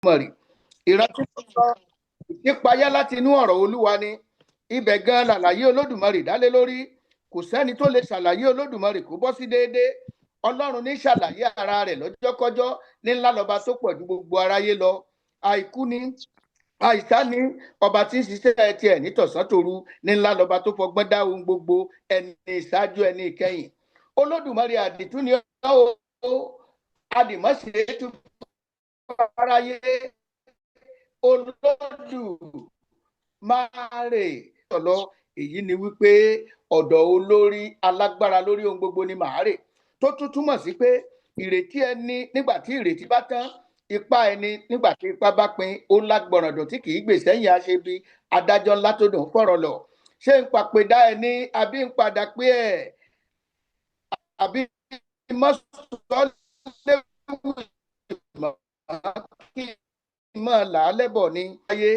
Olódùmarè. Ìrántí tó sọ ìṣípayá láti inú ọ̀rọ̀ Olúwa ni. Ibẹ̀ gan làlàyé Olódùmarè dálé lórí. Kò sẹ́ni tó lè ṣàlàyé Olódùmarè kó bọ́ sí déédéé. Ọlọ́run ní ṣàlàyé ara rẹ̀ lọ́jọ́kọ́jọ́, ní ńlá lọ́ba tó pọ̀ ju gbogbo aráyé lọ. Àìkú ni, àìsá ni, ọba tí ń ṣiṣẹ́ tiẹ̀ nítọ̀sán tòru, ní ńlá lọ́ba tó fọgbọ́n dá ohun gbogbo, ẹni ìṣáájú ẹni ìkẹyìn. Olódùmarè àdìtú ni ó adìmọ́ṣe tún aráyé. Olódùmarè ọ̀lọ́ èyí ni wípé ọ̀dọ̀ olórí alágbára lórí ohun gbogbo ni màá rè, tó tún túmọ̀ sí pé ìrètí ẹni nígbà tí ìrètí bá tán, ipá ẹni nígbà tí ipá bá pin, ó lágbọ̀ràndùn tí kì í gbè sẹ́yìn aṣebi, adájọ́ ńlá tó dùn fọ̀rọ̀ lọ. Ṣé ń papèdá ẹni àbí ń padà pé ẹ̀ àbí mọ́sọ̀lẹ́wù kí mọ́ làálẹ́bọ̀ ní ayé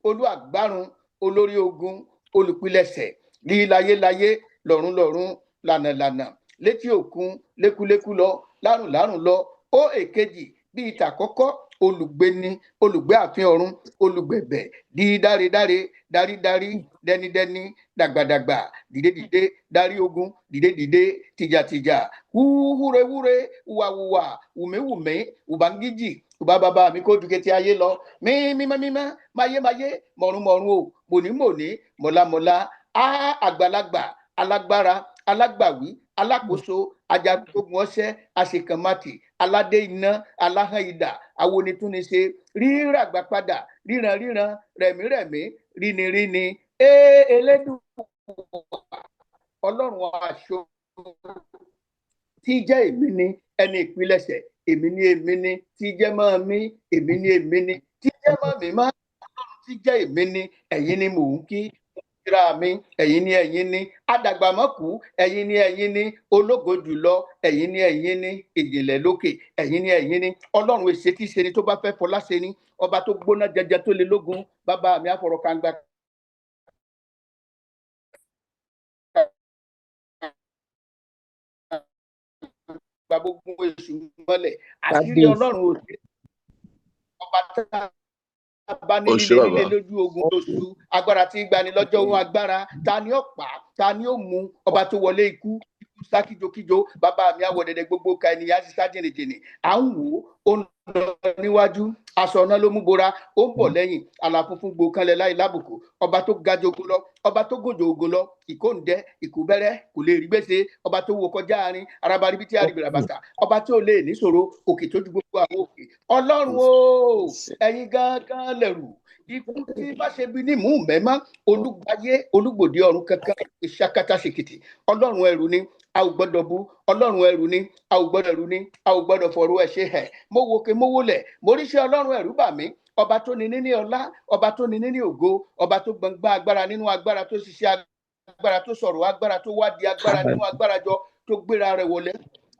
olú àgbárun olórí ogun olùpilẹ̀ṣẹ̀ ní láyéláyé lọ́run lànàlànà létí òkun lékúlékú lọ lárùnlárùn lọ ó èkejì bíi tàkọ́kọ́ olùgbéni olùgbé ààfin ọ̀run olùgbẹ̀bẹ̀ di dáridáre dáridárí dẹnidẹni dàgbàdàgbà dìdedìde dárí ogun dìdedìde tìjàtìjà wúwúrewúre wùwàwùwà wùmíwùmí wùbángíjì wùbá bàbá mi kó dùkẹ́ tí ayé lọ mímímímá máyémáyé mọ̀rùnmọ̀rùn o mònímòní mọ̀lámọ̀lá á àgbàlagbà alágbára alágbàwí alákòóso ajagungun ọṣẹ àṣekànmátì aládé iná aláhàn idà awonitúniṣe ríràgbà padà ríran rẹ̀mírẹ̀mí ríniríni elédùn ọlọ́run aṣọ tí jẹ́ èmi ni ẹni ìpilẹ̀ṣẹ̀ èmi ni tí jẹ́ mọ́ mi èmi ni tí jẹ́ mọ́ mi má ọlọ́run tí jẹ́ èmi ni ẹ̀yin ni mò ń kí kíra mi ẹ̀yin ni adàgbàmọ́kù ẹ̀yin ni ológo jùlọ ẹ̀yin ni ìjìnlẹ̀ lókè ẹ̀yin ni ọlọ́run èsè tí ṣe ni tó bá fẹ́ fọlá ṣe ni ọba tó gbóná jẹjẹ tó le lógun bàbá mi àfọ̀rọ̀ kàngbà gbogbo èṣù mọ́lẹ̀ àṣírí ọlọ́run òde ọba tá bá ní líle lójú ogun lóṣù agbára tí gbani lọ́jọ́ ohun agbára ta ni ó pa ta ni ó mú ọba tó wọlé ikú sá kíjokíjo bàbá mi àwọ̀dẹ̀dẹ̀ gbogbo ka ènìyàn ti sá jìnnìjìnnì à ń wò ó ń lọ níwájú aṣọ ọ̀nà ló mú bora ó ń bọ̀ lẹ́yìn àlàfúnfún gbò kanlẹ̀ láì lábùkù ọba tó ga jogo lọ ọba tó gòjò ògo lọ ìkóǹdẹ ìkúbẹ́rẹ́ kò lè rí gbèsè ọba tó wo kọjá àárín arabaribí tí àríbìrà bàtà ọba tí ò lè níṣòro òkè tó ju gbogbo àwọn òkè ọlọ́run o ẹ̀yin gangan lẹ̀rù ikú tí bá ṣe bí ní mú mẹ́má olúgbáyé olúgbòde ọ̀run kankan ìṣàkátà ṣèkìtì ọlọ́run ẹrù ni a ò gbọ́dọ̀ bú ọlọ́run ẹrù ni a ò gbọ́dọ̀ ẹrù ni a ò gbọ́dọ̀ fọ̀rọ̀ ẹ̀ ṣe ẹ̀ mo wo ke mo wọlẹ̀ mo ríṣẹ́ ọlọ́run ẹrù bà mí ọba tó ní níní ọlá ọba tó ní níní ògo ọba tó gbọngbọn agbára nínú agbára tó ṣiṣẹ́ agbára tó sọ̀rọ̀ agbára tó wádìí agbára nínú agbára jọ tó gbéra rẹ̀ wọlé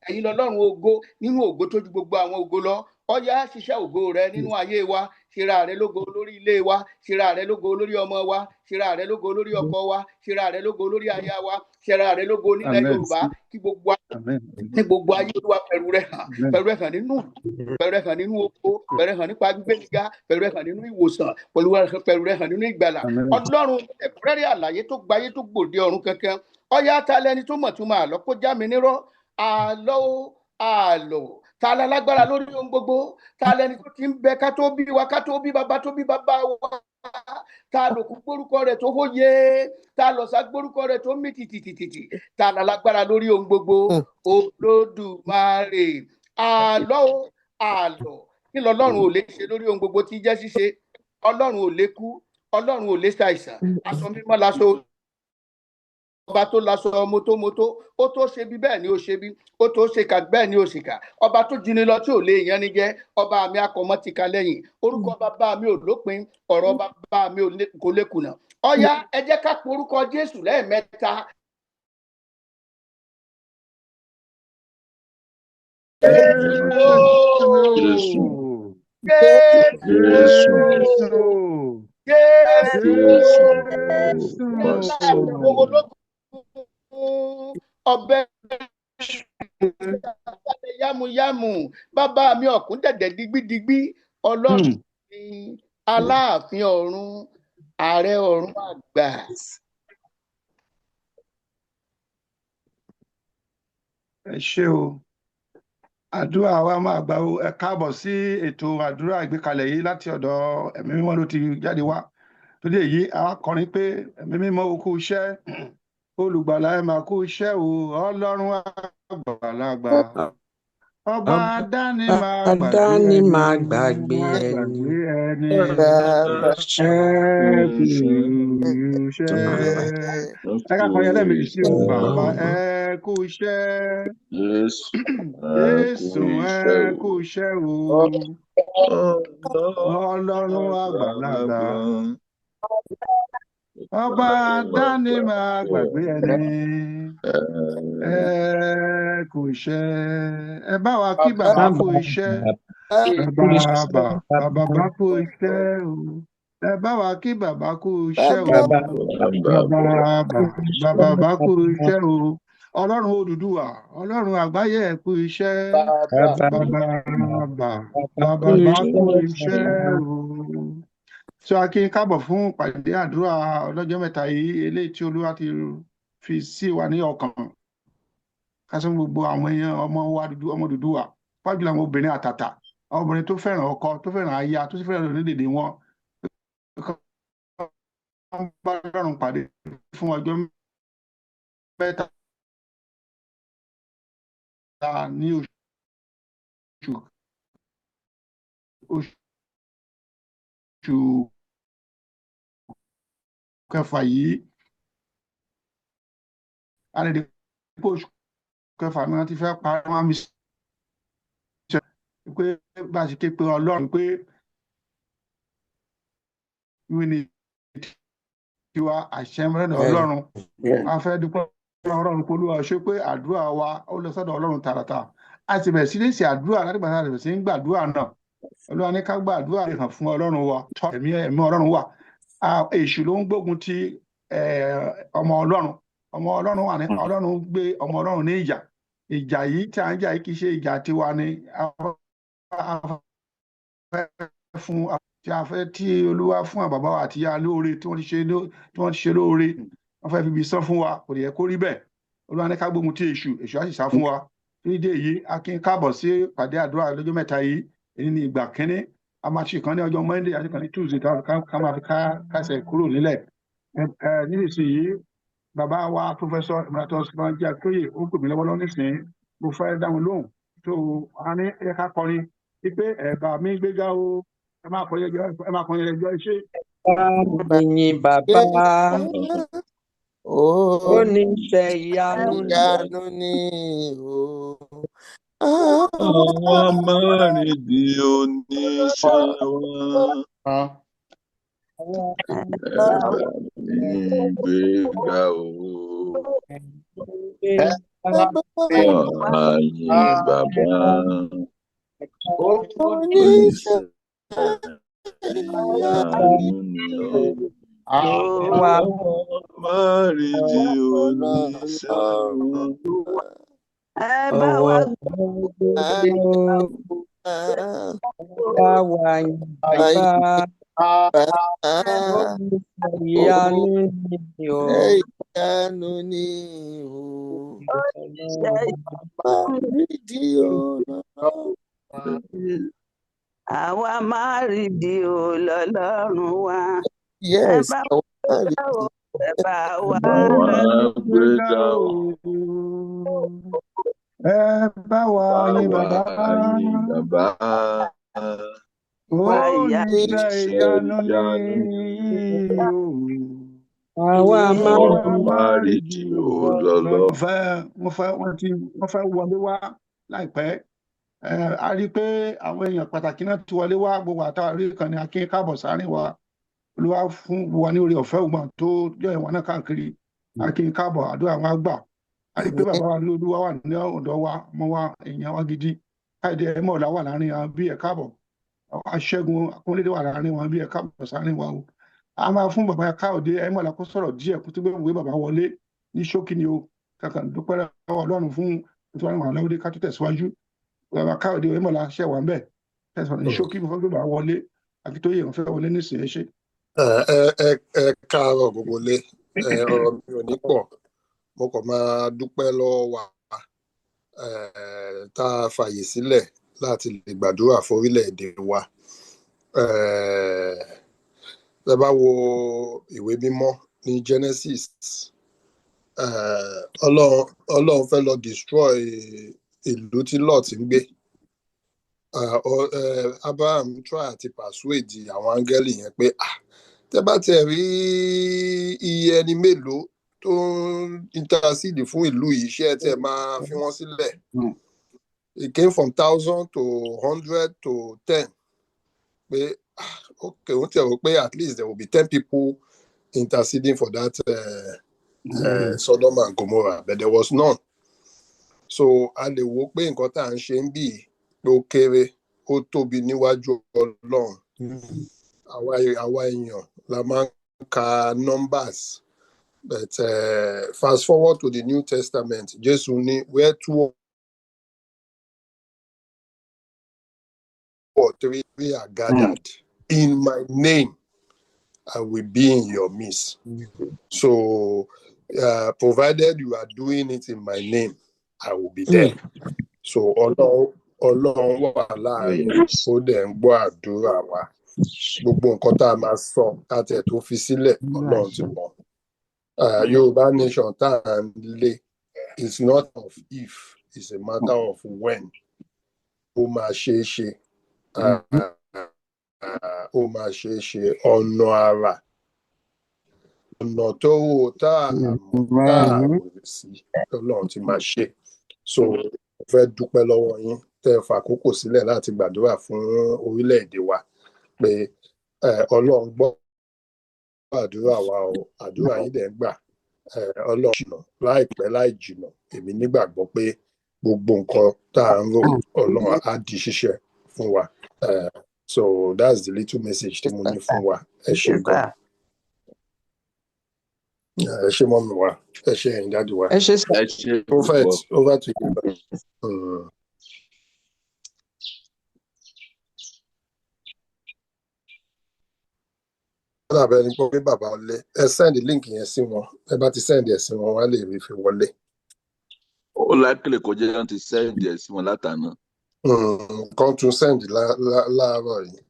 ẹ̀yin lọ́lọ́run ògo nínú ògo tó ju gbogbo àwọn ògo lọ ọyá ṣiṣẹ́ ògo rẹ nínú ayé wa ṣera rẹ lógo lórí ilé wa ṣera rẹ lógo lórí ọmọ wa ṣera rẹ lógo lórí ọkọ wa ṣera rẹ lógo lórí aya wa ṣera rẹ lógo nílẹ̀ Yorùbá kí gbogbo ní gbogbo ayé Olúwa pẹ̀lú rẹ hàn nínú oko pẹ̀lú rẹ hàn nípa gbígbé gíga pẹ̀lú rẹ hàn nínú ìwòsàn pẹ̀lú rẹ hàn nínú ìgbàlà Ọlọ́run ẹ̀kúnrẹ́rẹ́ àlàyé tó gbayé tó gbòde ọ̀run kankan ọyá ta lẹni tó mọ̀ tó máa lọ kó já mi nírọ́ àlọ́ ta la lágbára lórí ohun gbogbo ta lẹni tó ti ń bẹ ká tó bí wa ká tó bí bàbá wa ta lòkú gbórúkọ rẹ̀ tó hóye ta lọ̀sà gbórúkọ rẹ̀ tó mì tìtìtìtì ta la lágbára lórí ohun gbogbo Olódùmarè àlọ́ kí lọ́lọ́run ò lè ṣe lórí ohun gbogbo tí jẹ́ ṣíṣe ọlọ́run ò lè kú ọlọ́run ò lè ṣàìsàn aṣọ mímọ́ láṣọ ọba tó láṣọ mótómótó ó tó ṣe bí bẹ́ẹ̀ ni ó ṣe bí ó tó ṣe kà bẹ́ẹ̀ ni ó ṣe kà ọba tó jini lọ tí ò lè yan ni jẹ́ ọba mi akọmọ ti ka lẹ́yìn orúkọ bàbá mi ò lópin ọ̀rọ̀ bàbá mi kò lè kùnà ọ̀yá ẹ jẹ́ ká pe orúkọ Jésù lẹ́ẹ̀mẹ́ta. Ọbẹ̀ yamuyamu bàbá mi ọ̀kún dẹ̀dẹ̀ digbidigbi ọlọ́run Aláàfin ọ̀run, ààrẹ ọ̀run àgbà. Ẹ ṣé o. Àdúrà wa máa gbà o. Ẹ káàbọ̀ sí ètò àdúrà ìgbékalẹ̀ yìí láti ọ̀dọ̀ ẹ̀mí mímọ́ ló ti jáde wá. Torí èyí, a kọrin pé ẹ̀mí mímọ́ o kú iṣẹ́, olùgbàlà ẹ máa kú iṣẹ́ o, ọlọ́run àgbàlagbà. Ọba adáni máa gbàgbé ẹni. Ẹ kú iṣẹ́. Ẹ ká kọrin ẹlẹ́mìí sí o, bàbá ẹ kú iṣẹ́. Jésù ẹ kú iṣẹ́ o, ọlọ́run àgbàlagbà. Ọba dání máa gbàgbé ẹni. Ẹ kú iṣẹ́. Ẹ bá wa kí bàbá kú iṣẹ́. Bàbá kú iṣẹ́ o. Ẹ bá wa kí bàbá kú iṣẹ́ o. Bàbá kú iṣẹ́ o. Ọlọ́run Oduduwa, Ọlọ́run àgbáyé ẹ kú iṣẹ́. Bàbá kú iṣẹ́ o. So a kí n káàbọ̀ fún ìpàdé àdúrà ọlọ́jọ́ mẹ́ta yìí eléyìí tí Olúwa ti fi sí wa ní ọkàn. Ká sọ gbogbo àwọn èèyàn ọmọ Oduduwa, pàápàá jùlọ àwọn obìnrin àtàtà, àwọn obìnrin tó fẹ́ràn ọkọ, tó fẹ́ràn aya, tó sì fẹ́ràn orílẹ̀-èdè wọn. Wọ́n bá Ọlọ́run pàdé fún ọjọ́ mẹ́ta ní oṣù kẹfà yìí. A lè dé pé oṣù kẹfà náà ti fẹ́ parí wọn mi ṣe pé bá a ṣe ké pe Ọlọ́run pé wí ni tiwa àṣẹ mẹ́rẹ̀ẹ́dọ̀ Ọlọ́run. A fẹ́ dúpẹ́ Ọlọ́run polúwa ṣe pé àdúrà wa ó lọ sọ́dọ̀ Ọlọ́run tààràtà. A ti bẹ̀rẹ̀ sí ní ṣe àdúrà láti gbà tá a bẹ̀rẹ̀ sí ń gbàdúrà náà. Olúwa ní ká gbàdúrà hàn fún Ọlọ́run wa, tọ́ ẹ̀mí Ọlọ́run wà. Èṣù ló ń gbógun ti ọmọ Ọlọ́run. Ọmọ Ọlọ́run wà ní Ọlọ́run gbé ọmọ Ọlọ́run ní ìjà. Ìjà yìí tí à ń jà yìí kì í ṣe ìjà tiwa ni fún tí a fẹ́ tí Olúwa fún àwọn bàbá wa àti ìyá lóore tí wọ́n ti ṣe lóore. Wọ́n fẹ́ fi ibi sán fún wa, kò yẹ kó rí bẹ́ẹ̀. Olúwa ní ká gbógun ti èṣù á sì sá fún wa. Nídìí èyí, a kí n káàbọ̀ sí ìpàdé àdúrà lọ́jọ́ mẹ́ta yìí. Èyí ni ìgbà kínní. A máa ṣe ìkan ní ọjọ́ Monday àti ìkan ní Tuesday ká máa fi kásẹ̀ kúrò nílẹ̀. Nísinsìnyí, bàbá wa Professor Emeritus Banji Akoye ó pè mí lọ́wọ́ nísìnyí. Mo fẹ́ dá wọn lóhùn. So a ní ẹ ká kọrin wípé ẹ̀bà mi gbéga o. Ẹ máa kọrin ẹjọ́ iṣẹ́. Ìyìn bàbá oníṣẹ́ ìyanu ni o. Àwọn márìndì oníṣẹ́ wa. Ẹ̀bà mi gbéga o. Àyìn bàbá oníṣẹ́ ìyanu ni o. Àwọn márìndì oníṣẹ́ wa. Ẹ bá wa yìn bàbá ìyanu ni o. Ìyanu ni o. Àwa máa rí di o lọ́lọ́run wa. Yes. Ẹ bá wa gbéga o. Ẹ bá wa yìn bàbá. Oníṣẹ́ ìyanu ni o. Àwa máa rí di o lọ́lọ́run. Wọ́n fẹ́ wọlé wá láìpẹ́. A rí i pé àwọn èèyàn pàtàkì náà ti wọlé wá, gbogbo àtàwọn rí kan ní akín káàbọ̀ sáárín wa. Olúwa fún wa ní oore ọ̀fẹ́ ògbọ́n tó jẹ́ ìwọ̀n náà káàkiri. Akín káàbọ̀, àdúrà wọn gbà. A rí i pé bàbá wa Olúwa wà ní ọ̀dọ̀ wa, ọmọ wa, èèyàn wa gidi. Káyọ̀dé ẹ̀mọ́ọ̀lá wà láàrin wọn bí ẹ̀ káàbọ̀. Aṣẹ́gun Akúnlédé wà láàrin wọn bí ẹ̀ káàbọ̀ sáárín wa o. A máa fún bàbá Káyọ̀dé ẹ̀mọ́ọ̀lá kó sọ̀rọ̀ díẹ̀ kó tó gbé ìwé bàbá wọlé ní ṣókí ni o. Kankan dúpẹ́ lọ́wọ́ Ọlọ́run fún ètò àwọn aláwọ̀dé ká tó tẹ̀síwájú. Bàbá Káyọ̀dé ẹ̀mọ́ọ̀lá ṣẹ̀ wà ń bẹ̀. Tẹ̀sán ní ṣókí mo fẹ́ gbé bàbá wọlé. Akíntóyè wọ́n fẹ́ wọlé nísìnyí ṣe. Ẹ káàárọ̀ gbogbo lé, ọ̀rọ̀ mi ò ní pọ̀, mo kàn máa dúpẹ́ lọ́wọ́ wa tá a fàyè sílẹ̀ láti lè gbàdúrà fún orílẹ̀-èdè wa. Tẹ́ bá wo ìwé mímọ́ ní Genesis, Ọlọ́run fẹ́ lọ destroy ìlú tí Lot ń gbé. Abraham try àti persuade àwọn áńgẹ́lì yẹn pé tẹ́ bá tiẹ̀ rí iye ẹni mélòó tó ń intercede fún ìlú yìí, ṣé ẹ tiẹ̀ máa fi wọ́n sílẹ̀. It came from 1,000 to 100 to 10 pé okay wọ́n tiẹ̀ rò pé at least there will be 10 people interceding for that Sodom and Gomorrah, but there was none. So a lè wo pé nǹkan tá à ń ṣe ń bì pé ó kéré ó tóbi níwájú Ọlọ́run. Àwa èèyàn la máa ń ka numbers, but fast forward to the New Testament, Jésù ní where 2 or 3 are gathered in my name, I will be in your midst. So provided you are doing it in my name, I will be there. So Ọlọ́run wà láàrin, ó dẹ̀ ń gbọ́ àdúrà wa. Gbogbo nǹkan tá a máa sọ láti ẹ̀ tó fi sílẹ̀, Ọlọ́run ti mọ̀. Yorùbá nation tá à ń lé, it's not of if, it's a matter of when. Ó máa ṣeé ṣe. Ó máa ṣeé ṣe ọ̀nà àrà. Ọ̀nà tó wò tá a rò sí, Ọlọ́run ti máa ṣe. So mo fẹ́ dúpẹ́ lọ́wọ́ yín tẹ́ ẹ fàkókò sílẹ̀ láti gbàdúrà fún orílẹ̀-èdè wa pé Ọlọ́run gbọ́ àdúrà wa o, àdúrà yín dẹ̀ ń gbà. Ọlọ́run jìnnà láìpẹ́ láì jìnnà, èmi nígbàgbọ́ pé gbogbo nǹkan tá à ń rò Ọlọ́run á di ṣíṣe fún wa. So that's the little message tí mo ní fún wa. Ẹ ṣé gan. Ẹ ṣé mọ́mì wa, ẹ ṣé ẹ̀yin dáàdì wa. Ẹ ṣé sà. Prophet, over to you. Lábẹ́ ni pé bàbá wọlé, ẹ send link yẹn sí wọn, ẹ bá ti send ẹ̀ sí wọn, wọ́n á lè rí fi wọlé. Ó lákìlẹ̀ kọjá láti ti send ẹ̀ sí wọn látàná. Kan tún send láàárọ̀ yìí.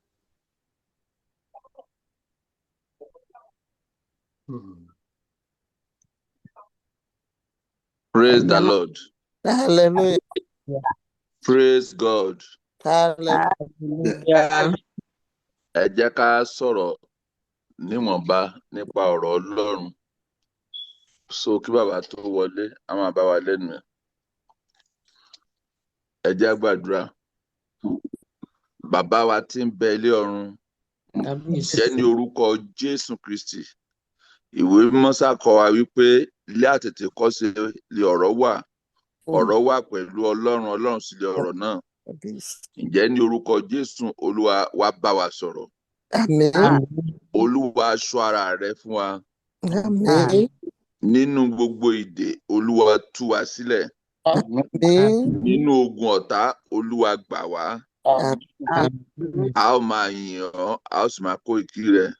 Praise the Lord. Hallelujah. Praise God. Hallelujah. Ẹ jẹ́ ká sọ̀rọ̀ níwọ̀nba nípa ọ̀rọ̀ Ọlọ́run. So kí bàbá tó wọlé, a máa bá wa lẹ́nu ẹ̀. Ẹ jẹ́ á gbàdúrà. Bàbá wa tí ń bẹ ilé ọ̀run, jẹ́ ní orúkọ Jésù Kristi. Ìwé mímọ́ ṣàkọ́ wa wípé ilé àtètèkọ́ṣe lé ọ̀rọ̀ wà. Ọ̀rọ̀ wà pẹ̀lú Ọlọ́run, Ọlọ́run sì lé ọ̀rọ̀ náà. Ǹjẹ́ ní orúkọ Jésù, Olúwa wá bá wa sọ̀rọ̀. Àmín. Olúwa ṣọ́ ara rẹ fún wa. Àmín. Nínú gbogbo ìdè, Olúwa tú wa sílẹ̀. Àmín. Nínú ogun ọ̀tá, Olúwa gbà wá. Àmín. A ó máa yìn ọ́, a ó sì máa kó ìkí rẹ̀.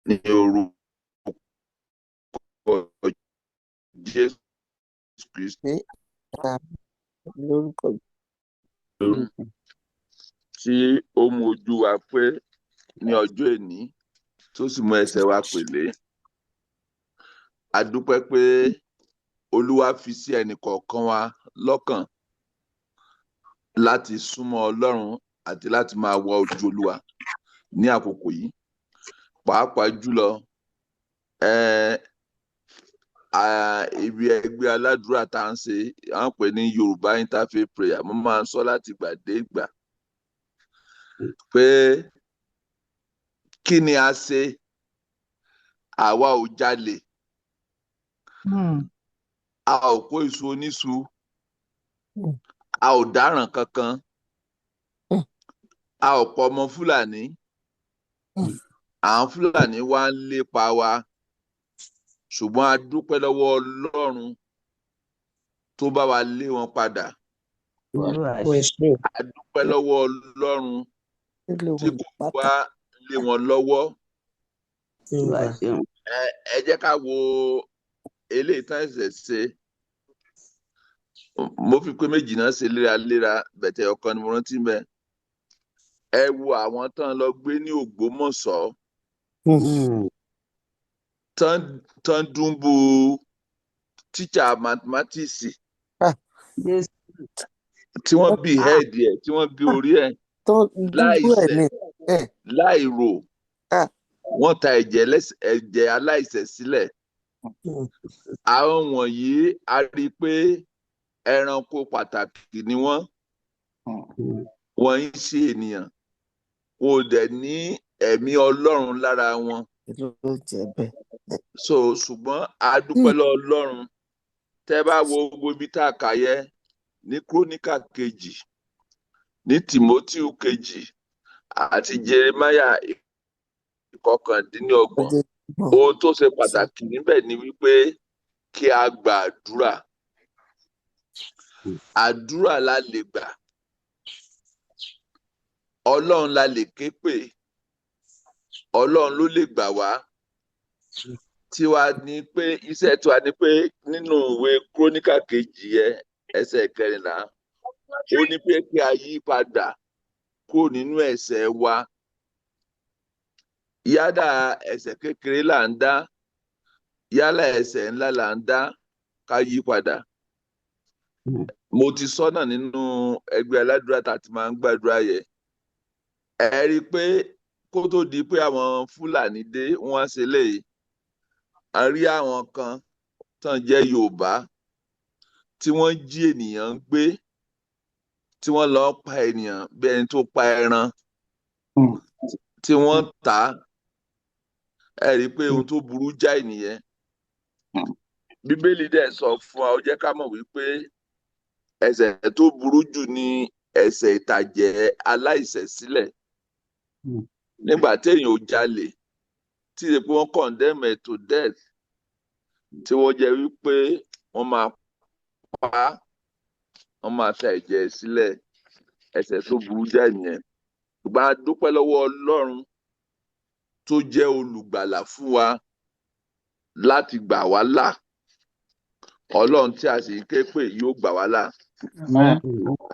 Ní orúkọ Jésù Kristi. Lórúkọ Tí ó mú ojú wa pé ní ọjọ́ èní, tó sì mú ẹsẹ̀ wa pèlé. A dúpẹ́ pé Olúwa fi sí ẹnì kọ̀ọ̀kan wa lọ́kàn láti súnmọ́ Ọlọ́run àti láti máa wá ojú Olúwa ní àkókò yìí. Pàápàá jùlọ ibi ẹgbẹ́ aládùúrà tá à ń ṣe, à ń pè ní Yoruba interfaith prayer. Mo máa ń sọ láti ìgbà dé ìgbà pé kí ni a ṣe? Àwa ò jalè, a ò kó iṣu oníṣu, a ò dáràn kankan, a ò pọ̀ ọmọ Fúlàní. Àwọn Fúlàní wá ń lépa wa, ṣùgbọ́n a dúpẹ́ lọ́wọ́ Ọlọ́run tó bá wa lé wọn padà. a dúpẹ́ lọ́wọ́ Ọlọ́run tí kò wá lé wọn lọ́wọ́. Ẹ jẹ́ ká wo eléyìí tán ẹ̀sẹ̀ ṣe. Mo fi pé méjì náà ṣe léraléra bẹ̀tẹ̀ ọ̀kan ni mo rántí mẹ́. Ẹ wo àwọn tán lọ gbé ní Ògbómọ̀ṣọ́ tán dúnbú tíṣà mathematics tí wọ́n bí head ẹ̀ tí wọ́n gé orí ẹ̀ láìrò wọ́n ta ẹ̀jẹ̀ aláìṣẹ̀ sílẹ̀. Àwọn wọ̀nyí a rí i pé ẹranko pàtàkì ni wọ́n ń ṣe ènìyàn, kò dẹ̀ ní ẹ̀mí Ọlọ́run lára wọn. Ṣùgbọ́n a dúpẹ́ lọ́wọ́ Ọlọ́run. Tẹ́ bá wo gbogbo ibi tá a kà yẹ ní Kíróníkà kejì, ní Tìmótíù kejì àti Jeremáyà ìkọkàndínlọ́gbọ̀n, ohun tó ṣe pàtàkì níbẹ̀ ni wípé kí a gba àdúrà. Àdúrà la lè gbà, Ọlọ́run la lè ké pè, Ọlọ́run ló lè gbà wá. Tiwa ni pé iṣẹ́ tiwa ni pé nínú ìwé Kíróníkà kejì yẹn ẹsẹ̀ 14, ó ní pé kí a yí padà kúrò nínú ẹ̀ṣẹ̀ wa. Yálà ẹ̀ṣẹ̀ kékeré là ń dá, yálà ẹ̀ṣẹ̀ ńlá là ń dá, ká yí padà. Mo ti sọ́nà nínú ẹgbẹ́ aládùúrà tá a ti máa ń gbàdúrà yẹn. Ẹ rí i pé kó tó di pé àwọn Fúlàní dé wọ́n ṣe léyìí, a rí àwọn kan tán jẹ́ Yorùbá tí wọ́n jí ènìyàn gbé, tí wọ́n lọ pa ènìyàn bí ẹni tó pa ẹran, tí wọ́n tà á. Ẹ rí i pé ohun tó burú jáì nìyẹn. Bíbélì dẹ̀ sọ fún wa, ó jẹ́ ká mọ̀ wípé ẹ̀ṣẹ̀ tó burú jù ni ẹ̀ṣẹ̀ ìtàjẹ̀ aláìṣẹ̀ sílẹ̀. Nígbà téèyàn ò jalè, tí ṣe pé wọ́n condemn ẹ̀ to death, tí wọ́n jẹ́ wípé wọ́n máa pa á, wọ́n máa ta ẹ̀jẹ̀ sílẹ̀, ẹ̀ṣẹ̀ tó burú jáì nìyẹn. Ṣùgbọ́n a dúpẹ́ lọ́wọ́ Ọlọ́run tó jẹ́ olùgbàlà fún wa láti gbà wá là. Ọlọ́run tí a sì ń ké pè yóò gbà wá là.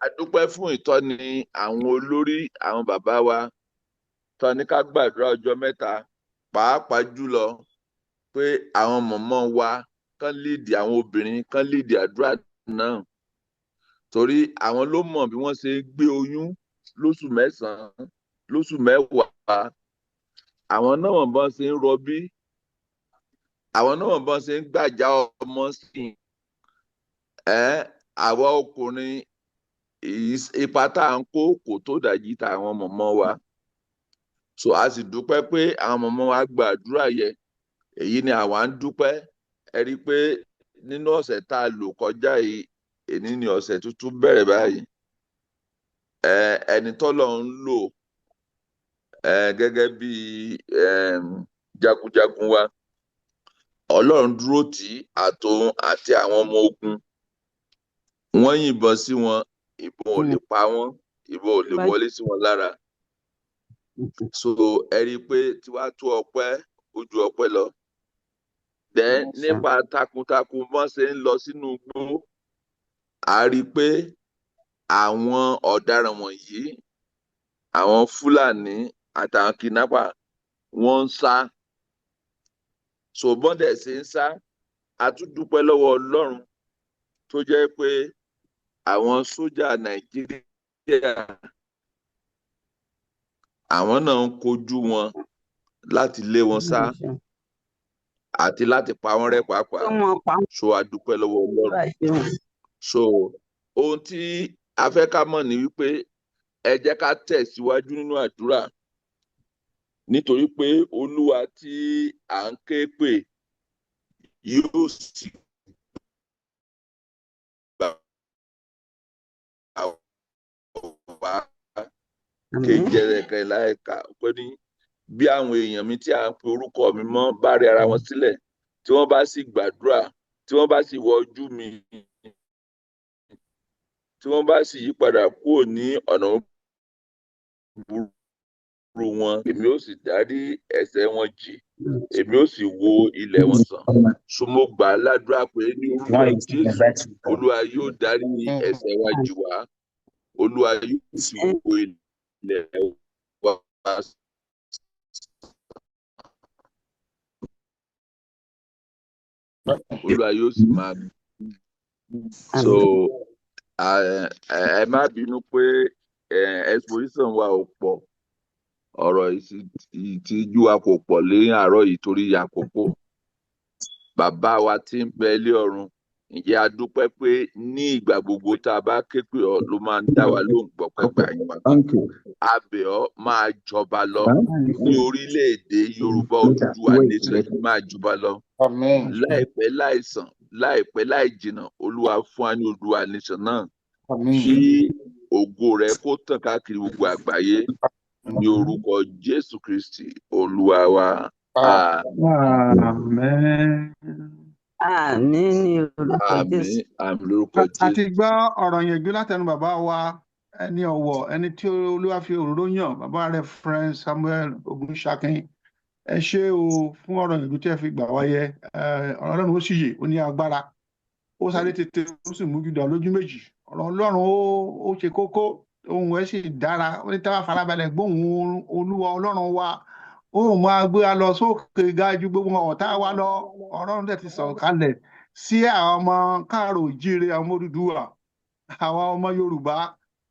A dúpẹ́ fún ìtọ́ni àwọn olórí, àwọn bàbá wa tán ní ká gbàdúrà ọjọ́ mẹ́ta, pàápàá jùlọ pé àwọn mọ̀mọ́ wa kán líìdì, àwọn obìnrin kán líìdì àdúrà náà. Torí àwọn ló mọ̀ bí wọ́n ṣe gbé oyún lóṣù 9, lóṣù 10. Àwọn náà mọ̀ bọ́n ṣe ń rọbí, àwọn náà mọ̀ bọ́n ṣe ń gbàjà ọmọ sí. Àwa ọkùnrin ipa tá à ń kó kò tó dàjí tàwọn mọ̀mọ́ wa. A sì dúpẹ́ pé àwọn mọ̀mọ́ wa gba àdúrà yẹ. Èyí ni àwa ń dúpẹ́. Ẹ rí i pé nínú ọ̀sẹ̀ tá a lò kọjá yìí, èní ni ọ̀sẹ̀ tuntun bẹ̀rẹ̀ báyìí. Ẹni tọ́lọ́run ń lò gẹ́gẹ́ bí jagunjagun wa, Ọlọ́run dúró tì í àtòun àti àwọn ọmọ ogun. Wọ́n yìnbọn sí wọn, ìbọn ò lè pa wọ́n, ìbọn ò lè wọlé sí wọn lára. Ẹ rí i pé tiwa tó ọpẹ́, ó ju ọpẹ́ lọ. Nípa takuntakun bọ́n ṣe ń lọ sínú igbó, a rí i pé àwọn ọ̀daràn wọ̀nyí, àwọn Fúlàní àtàwọn kidnapper, wọ́n ń sá. Bọ́n dẹ̀ ṣe ń sá, a tún dúpẹ́ lọ́wọ́ Ọlọ́run tó jẹ́ pé àwọn sójà Nàìjíríà, àwọn náà ń kojú wọn láti lé wọn sá àti láti pa wọ́n rẹ́ pàápàá. A dúpẹ́ lọ́wọ́ Ọlọ́run. Ohun tí a fẹ́ ká mọ̀ ni wípé ẹ jẹ́ ká tẹ̀síwájú nínú àdúrà, nítorí pé Olúwa tí à ń ké pè yóò sì gbà wá. Kejìlélẹ́kẹ̀ láìka pé ní bí àwọn èèyàn mi tí à ń pe orúkọ mi mọ́ bá rẹ ara wọn sílẹ̀, tí wọ́n bá sì gbàdúrà, tí wọ́n bá sì wọ ojú mi, tí wọ́n bá sì yí padà kúrò ní ọ̀nà búburú wọn, èmi ó sì dárí ẹ̀ṣẹ̀ wọn jì, èmi ó sì wo ilẹ̀ wọn sàn. So mo gbà á ládùúrà pé ní orúkọ Jésù, Olúwa yóò dárí ẹ̀ṣẹ̀ wa jì wá, Olúwa yóò sì wo ilẹ̀ wa sàn. Olúwa yóò sì máa. So ẹ má bínú pé exposition wa ò pọ̀, ọ̀rọ̀ ìtìjú wa kò pọ̀ lẹ́yìn àárọ̀ yìí torí àkókò. Bàbá wa tí ń bẹ lé ọ̀run, ǹjẹ́ a dúpẹ́ pé ní ìgbà gbogbo tá a bá ké pè ọ́ ló máa ń dá wa lóhùn gbọpẹ́ gbà yín wa. A bẹ̀ ọ́ máa jọba lọ ní orílẹ̀-èdè Yorùbá Odùduwà nation, máa jọba lọ. Láìpẹ́ láìsàn, láìpẹ́ láì jìnnà, Olúwa fún wa ní Odùduwà nation náà, kí ògo rẹ̀ kó tàn káàkiri gbogbo àgbáyé ní orúkọ Jésù Kristi Olúwa wa. Àmín. Àmín ní orúkọ Jésù. Àmín, àmín lórúkọ A ti Jésù. gbọ́ ọ̀rọ̀ yẹn gbé látẹnu bàbá wa ẹni ọ̀wọ̀, ẹni tí Olúwa fi òróró yàn, bàbá Reverend Samuel Ogunṣakin. Ẹ ṣé o fún ọ̀rọ̀ yẹn tí ẹ fi gbà wáyé. Ọ̀rọ̀ Ọlọ́run ó sì yè, ó ní agbára. Ó sáré tètè, ó sì mú Júdà lójú méjì. Ọ̀rọ̀ Ọlọ́run ó ṣe kókó, ohùn ẹ̀ sì dára. Ó ní tá bá farabalẹ̀ gbóhùn Olúwa Ọlọ́run wa, ó máa gbé wa lọ sókè ga ju gbogbo ọ̀tá wa lọ. Ọlọ́run dẹ̀ ti sọ̀rọ̀ kalẹ̀ sí àwọn ọmọ káàrọ̀ òjíire, àwọn ọmọ Odùduwà, àwọn ọmọ Yorùbá,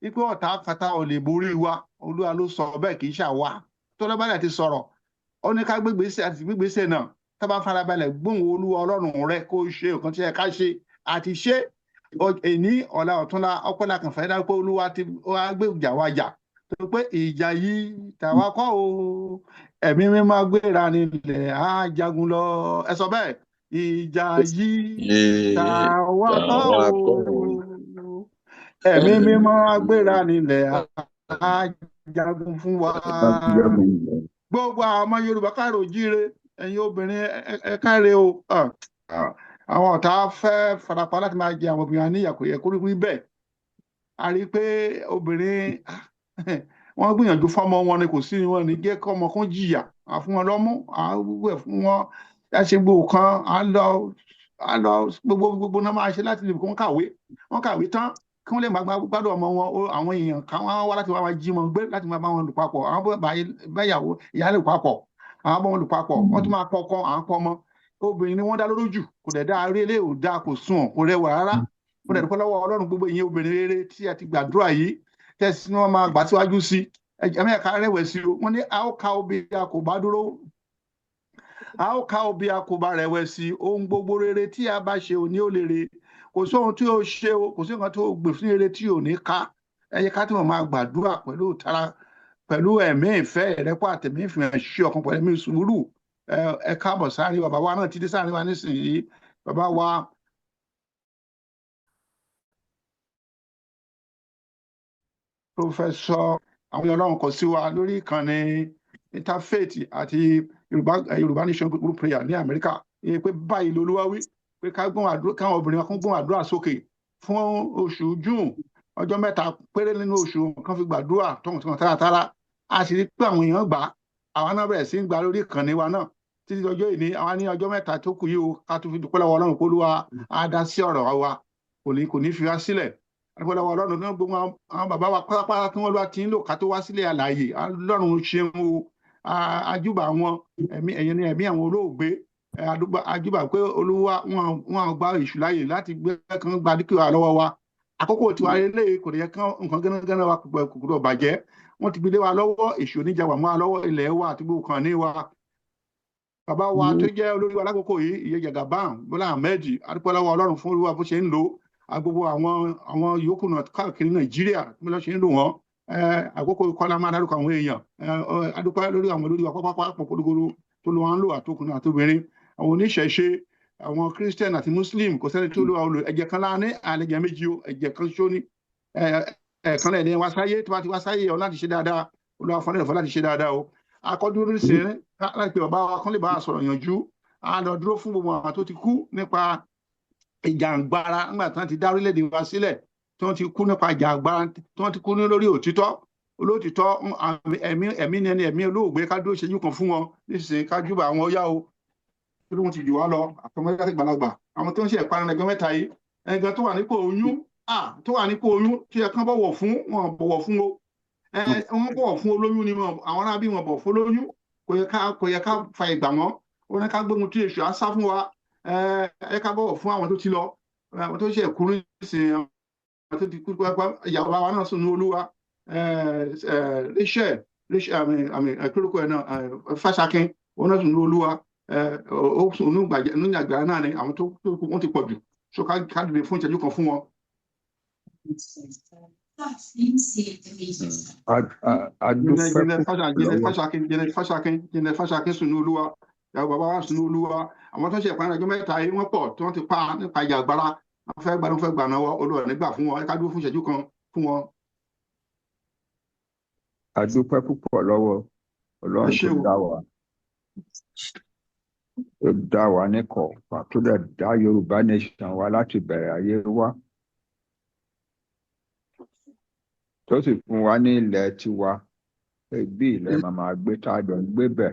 wípé ọ̀tá kata ò lè borí wa. Olúwa ló sọ bẹ́ẹ̀, kì í ṣàwa. Tó lọ́ bá dẹ̀ ti sọ̀rọ̀, ó ní ká gbégbèsè àti gbégbèsè náà. Tá bá farabalẹ̀ gbóhùn Olúwa Ọlọ́run rẹ kó ṣe nǹkan tí ẹ ká ṣe àti ṣe. Èní ọ̀la ọ̀túnla ọpẹ́lá kan fẹ́ dá pé Olúwa ti wá gbé ìjà wa jà. Tó pé ìjà yìí tàwa kọ́ o, ẹ̀mí mímọ́ gbéra nílẹ̀ á jagun lọ. Ẹ sọ bẹ́ẹ̀, ìjà yìí tàwa kọ́ o, ẹ̀mí mímọ́ gbéra nílẹ̀ á jagun fún wa. Gbogbo àwọn ọmọ Yorùbá káàrọ̀ òjíire, ẹ̀yin obìnrin ẹ káre o. Àwọn ọ̀tá fẹ́ farapa láti máa jẹ àwọn obìnrin níyà, kò yẹ kó rí bẹ́ẹ̀. A rí i pé obìnrin wọ́n gbìyànjú fọ́mọ wọn ni, kò sí wọn ní jẹ́ kọ́mọ kan jìyà. À fún wọn lọ́mú, à wẹ̀ fún wọn, a ṣe gbogbo kan, à lọ gbogbo náà máa ṣe láti lè kó wọn kàwé. Wọ́n kàwé tán kí wọ́n lè máa gbádùn ọmọ wọn. Àwọn èèyàn kan wá láti máa jí wọn gbé, láti máa bá wọn lò papọ̀. Àwọn báyàwó ìyá lò papọ̀, àwọn bá wọn lò papọ̀. Wọ́n tún máa kọ́kọ́ àwọn kọ́ ọmọ. Obìnrin ni wọ́n dá lóró jù, kò dẹ̀ dá eré ilé, ò dá, kò sùn, kò rẹwà rárá. Mo dẹ̀ dúpẹ́ lọ́wọ́ Ọlọ́run gbogbo ìyẹn obìnrin rere tí a ti gbàdúrà yìí, tẹ̀sí ni wọ́n máa gbà síwájú sí. Ẹ̀mí ẹ̀ka rẹ̀wẹ̀sì o. Wọ́n ní a ó ka obì a kò bá dúró, a ó ka obì a kò bá rẹ̀wẹ̀sì. Ohun gbogbo rere tí a bá ṣe òní ó lè re. Kò sí ohun tí ó ṣe o, kò sí nǹkan tó gbè fún rere tí ò ní ká. Ẹ yẹ ká tí wọ́n máa gbàdúrà pẹ̀lú tara, pẹ̀lú ẹ̀mí ìfẹ́, ìrẹ́pọ̀ àtẹ̀mí ìfihàn ṣe ọkàn pẹ̀lú ẹ̀mí sùúrù. Ẹ káàbọ̀ sáré bàbá wa náà ti dé sáré wa nísìnyí. Bàbá wa Prọfẹsọ àwọn Ọlọ́run kọ sí wa lórí ìkànnì Interfaith àti Yorùbá Nation Group Prayer ní Amẹ́ríkà. Pé báyìí l'Olúwa wí pé káwọn obìnrin kan gbọ́n àdúrà sókè fún oṣù June, ọjọ́ 3 péré nínú oṣù kan fi gbàdúrà tọ̀hún tààràtàrà. A sì rí pé àwọn èèyàn gbà á. Àwa náà bẹ̀rẹ̀ sí ń gbà lórí ìkànnì wa náà títí ọjọ́ ìní. Àwa ní ọjọ́ 3 tó kù yìí o, ká tún fi dúpẹ́ lọ́wọ́ Ọlọ́run pé Olúwa á dá sí ọ̀rọ̀ wa, kò ní fi wá sílẹ̀. Dúpẹ́ lọ́wọ́ Ọlọ́run náà, gbogbo àwọn bàbá wa pátápátá tí wọ́n bá ti ń lò ká tó wá sílẹ̀ àlàyé. Ọlọ́run ṣeun o, àjúbà wọn, ẹ̀yin ni ẹ̀mí àwọn olóògbé. Àjúbà pé Olúwa wọn gba èṣù láàyè láti gbé kan gba dúkìá lọ́wọ́ wa. Àkókò tiwa lélẹ̀ kò yẹ kán nǹkan gánagánà wa kòkòrò bàjẹ́. Wọ́n ti gbé lé wa lọ́wọ́, èṣù oníjà wà mọ́ wa lọ́wọ́, ilẹ̀ wa àti gbogbo kan ní wa. Bàbá wa tó jẹ́ olórí wa lákòókò yìí, Ìyè Jagaban Bọ́lá Ahmed, adúpẹ́ lọ́wọ́ Ọlọ́run fún Olúwa bó ṣe ń lò. Gbogbo àwọn yòókù náà káàkiri Nàìjíríà bí wọ́n ṣe ń lò wọ́n. Àkókò kọ́lá máa dárúkọ àwọn èèyàn. Adúpẹ́ lórí àwọn olórí wa pápá pọ̀pọ̀lọpọ̀ tó lò wọ́n ń lò, àtọkùnrin àtobìnrin, àwọn oníṣẹ̀ṣe, àwọn Christian àti Muslim. Kò sẹ́ni tó lò wá olò. Ẹ̀jẹ̀ kan láàánú àlejò méjì o, ẹ̀jẹ̀ kan ṣó ní. Ẹ̀ẹ̀kan lẹ́ẹ̀ni wá sáyé, tó bá ti wá sáyé ọ láti ṣe dáadáa, Olúwa fún ẹ̀fọ́ láti ṣe dáadáa o. Akọ́jú oríṣiríṣi láti pè bàbá wa kán lè bá a sọ̀rọ̀ yànjú. A lọ dúró fún gbogbo àwọn tó ti kú nípa ìjàngbara nígbà tí wọ́n ti dá orílẹ̀-èdè wa sílẹ̀, tí wọ́n ti kú nípa ìjà agbára tí wọ́n ti kú ní lórí òtítọ́ olóòtítọ́ ẹ̀mí ni ẹ̀mí olóògbé ká dúró ṣẹ́jú kan fún wọn nísinsìnyí ká júbà àwọn ọyá o tí wọ́n ti jù wá lọ àtọmọdé àti gbàlagbà àwọn tó ń ṣe ìparun ẹgbẹ́ mẹ́ta yìí ẹgbẹ́ tó wà nípò oyún tó wà nípò oyún tí ẹ kán bọ̀wọ̀ fún wọn bọ̀wọ̀ fún o wọ́n bọ̀wọ̀ fún olóyún ni àwọn arábí wọn bọ̀ fún olóyún kò yẹ ká fa ìgbà mọ́ ó ní ká gbógun tí èṣù á sá fún wa ẹ ká bọ̀wọ̀ fún àwọn tó ti lọ àwọn tó ṣe ẹ̀kú nísìnyí àwọn tó ti kú pápá ìyàwó wa náà sùn ní olúwa Rachel kúrúkú ẹ̀ náà Fáṣákin òun náà sùn ní olúwa ó sùn ní ìgbàgbà náà ni àwọn tó kú wọ́n ti pọ̀ jù so ká dìde fún ìṣẹ́jú kan fún wọn. Jẹ́nẹ̀ Fáṣákin sùn ní olúwa ìyàwó bàbá wa sùn ní olúwa àwọn tó ṣe ìpàdé ẹjọ́ mẹ́ta yìí wọ́n pọ̀ tí wọ́n ti pa nípa ìjà agbára wọ́n fẹ́ gbà náwó olúwa nígbà fún wọn ká dúró fún ìṣẹ́jú kan fún wọn. A dúpẹ́ púpọ̀ lọ́wọ́ Ọlọ́run tó dá wa ní kọ̀ọ̀kan tó dẹ̀ dá Yorùbá nation wa láti bẹ̀rẹ̀ ayé wa tó sì fún wa ní ilẹ̀ tiwa bí ilẹ̀ màmá gbé tá a jọ ń gbé bẹ̀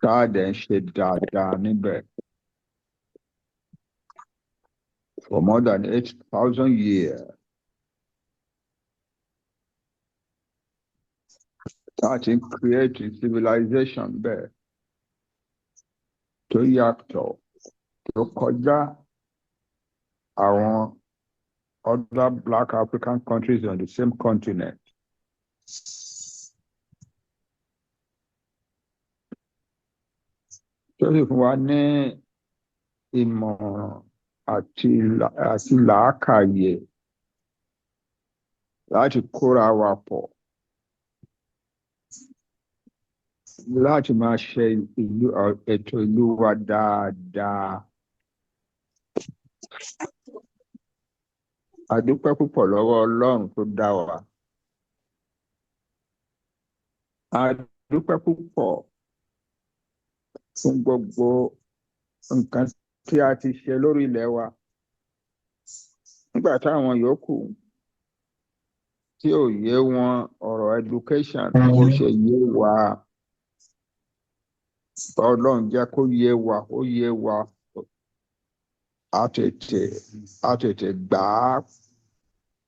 tá a dẹ̀ ń ṣe dáadáa níbẹ̀ for more than 8,000 years. That in creating civilization there tó yàtọ̀ tó kọjá àwọn other Black African countries on the same continent. Tó sì fún wa ní ìmọ̀ràn àti làákàyè láti kóra wa pọ̀ láti máa ṣe ètò ìlú wa dáadáa. A dúpẹ́ púpọ̀ lọ́wọ́ Ọlọ́run tó dá wa. A dúpẹ́ púpọ̀ fún gbogbo nǹkan tí a ti ṣe lórí ilẹ̀ wa. Nígbà táwọn yòókù tí ò yé wọn ọ̀rọ̀ education bó ṣe yé wa. Ọlọ́run jẹ́ kó yé wa ó yé wa á tètè gbà á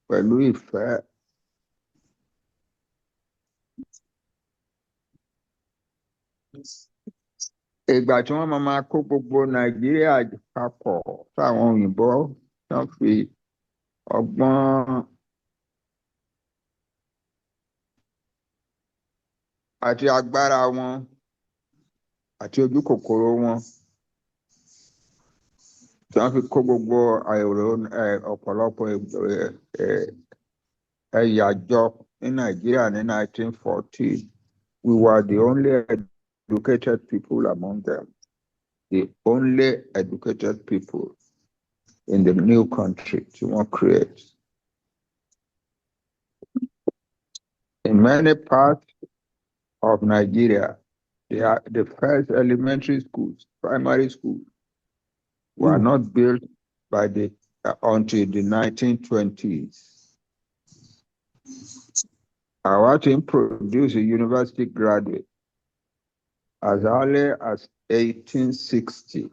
pẹ̀lú ìfẹ́. Ìgbà tí wọ́n máa kó gbogbo Nàìjíríà papọ̀ táwọn òyìnbó tán fi ọgbọ́n àti agbára wọn àti ojú kòkòrò wọn tí wọ́n fi kó gbogbo ọ̀pọ̀lọpọ̀ ẹ̀yà jọ ní Nàìjíríà ní 1940. We were the only educated people among them, the only educated people in the new country tí wọ́n create. In many parts of Nigeria, the first elementary schools, primary schools, were not built by until the 1920s. Our team produced a university graduate as early as 1860.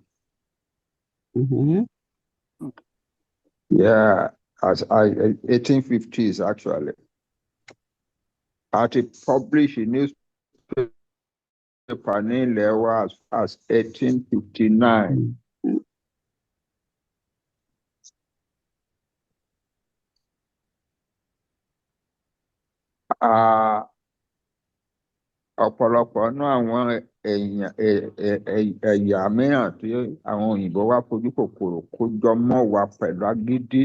Yeah, as 1850s actually. At it published a newspaper as 1859. Ọ̀pọ̀lọpọ̀ nínú àwọn ẹ̀yà mìíràn tí àwọn òyìnbó wá fojú kòkòrò kó jọ mọ́ wa pẹ̀lú agídí.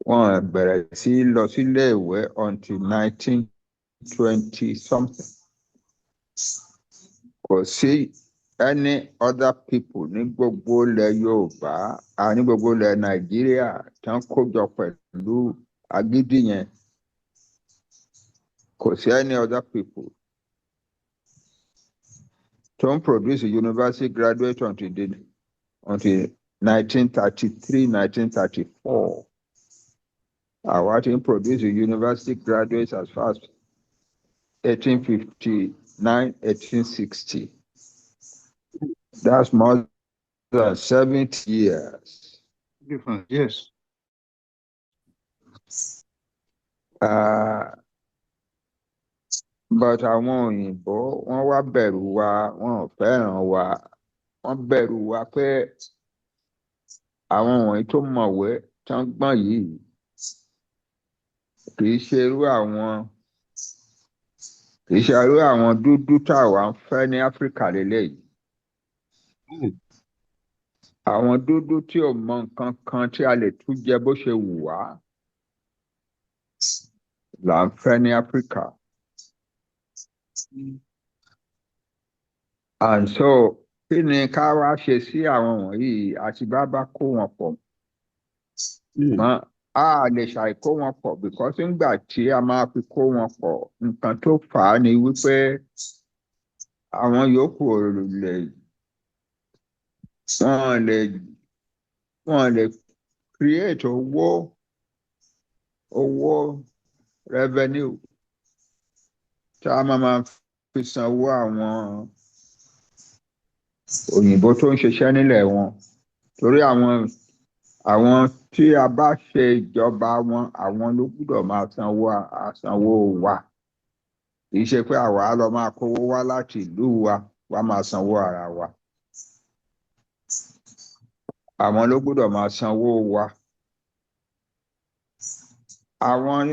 Wọ́n bẹ̀rẹ̀ sí lọ sílé ìwé until 1920 something. Kò sí any other people ní gbogbo ilẹ̀ Yorùbá ní gbogbo ilẹ̀ Nàìjíríà tí wọ́n kó jọ pẹ̀lú agídí yẹn. Kò sí any other people tó ń produce university graduate until 1933, 1934. Àwa ti ń produce university graduates as far as 1859, 1860. That's more than 70 years. Different, yes. But àwọn òyìnbó wọ́n wá bẹ̀rù wa, wọ́n ò fẹ́ràn wa, wọ́n bẹ̀rù wa pé àwọn wọ̀nyí tó mọ̀wé tán gbọ́n yìí kì í ṣe irú àwọn dúdú táwa ń fẹ́ ní Áfíríkà lélẹ́yìí. Àwọn dúdú tí ò mọ nǹkan kan tí a lè tún jẹ bó ṣe wù wá là ń fẹ́ ní Áfíríkà. And so kí ni ká wá ṣe sí àwọn wọ̀nyí àti bá kó wọn pọ̀ mọ́ a lè ṣàìkó wọn pọ̀ because nígbà tí a máa fi kó wọn pọ̀ nǹkan tó fà á ni wípé àwọn yòókù wọ́n lè create owó revenue tá a máa fi sanwó àwọn òyìnbó tó ń ṣiṣẹ́ nílẹ̀ wọn torí àwọn tí a bá ṣe ìjọba wọn àwọn ló gbọ́dọ̀ máa sanwó wa kì í ṣe pé àwa lọ máa kówó wá láti ìlú wa máa sanwó ara wa àwọn ló gbọ́dọ̀ máa sanwó wa. Àwọn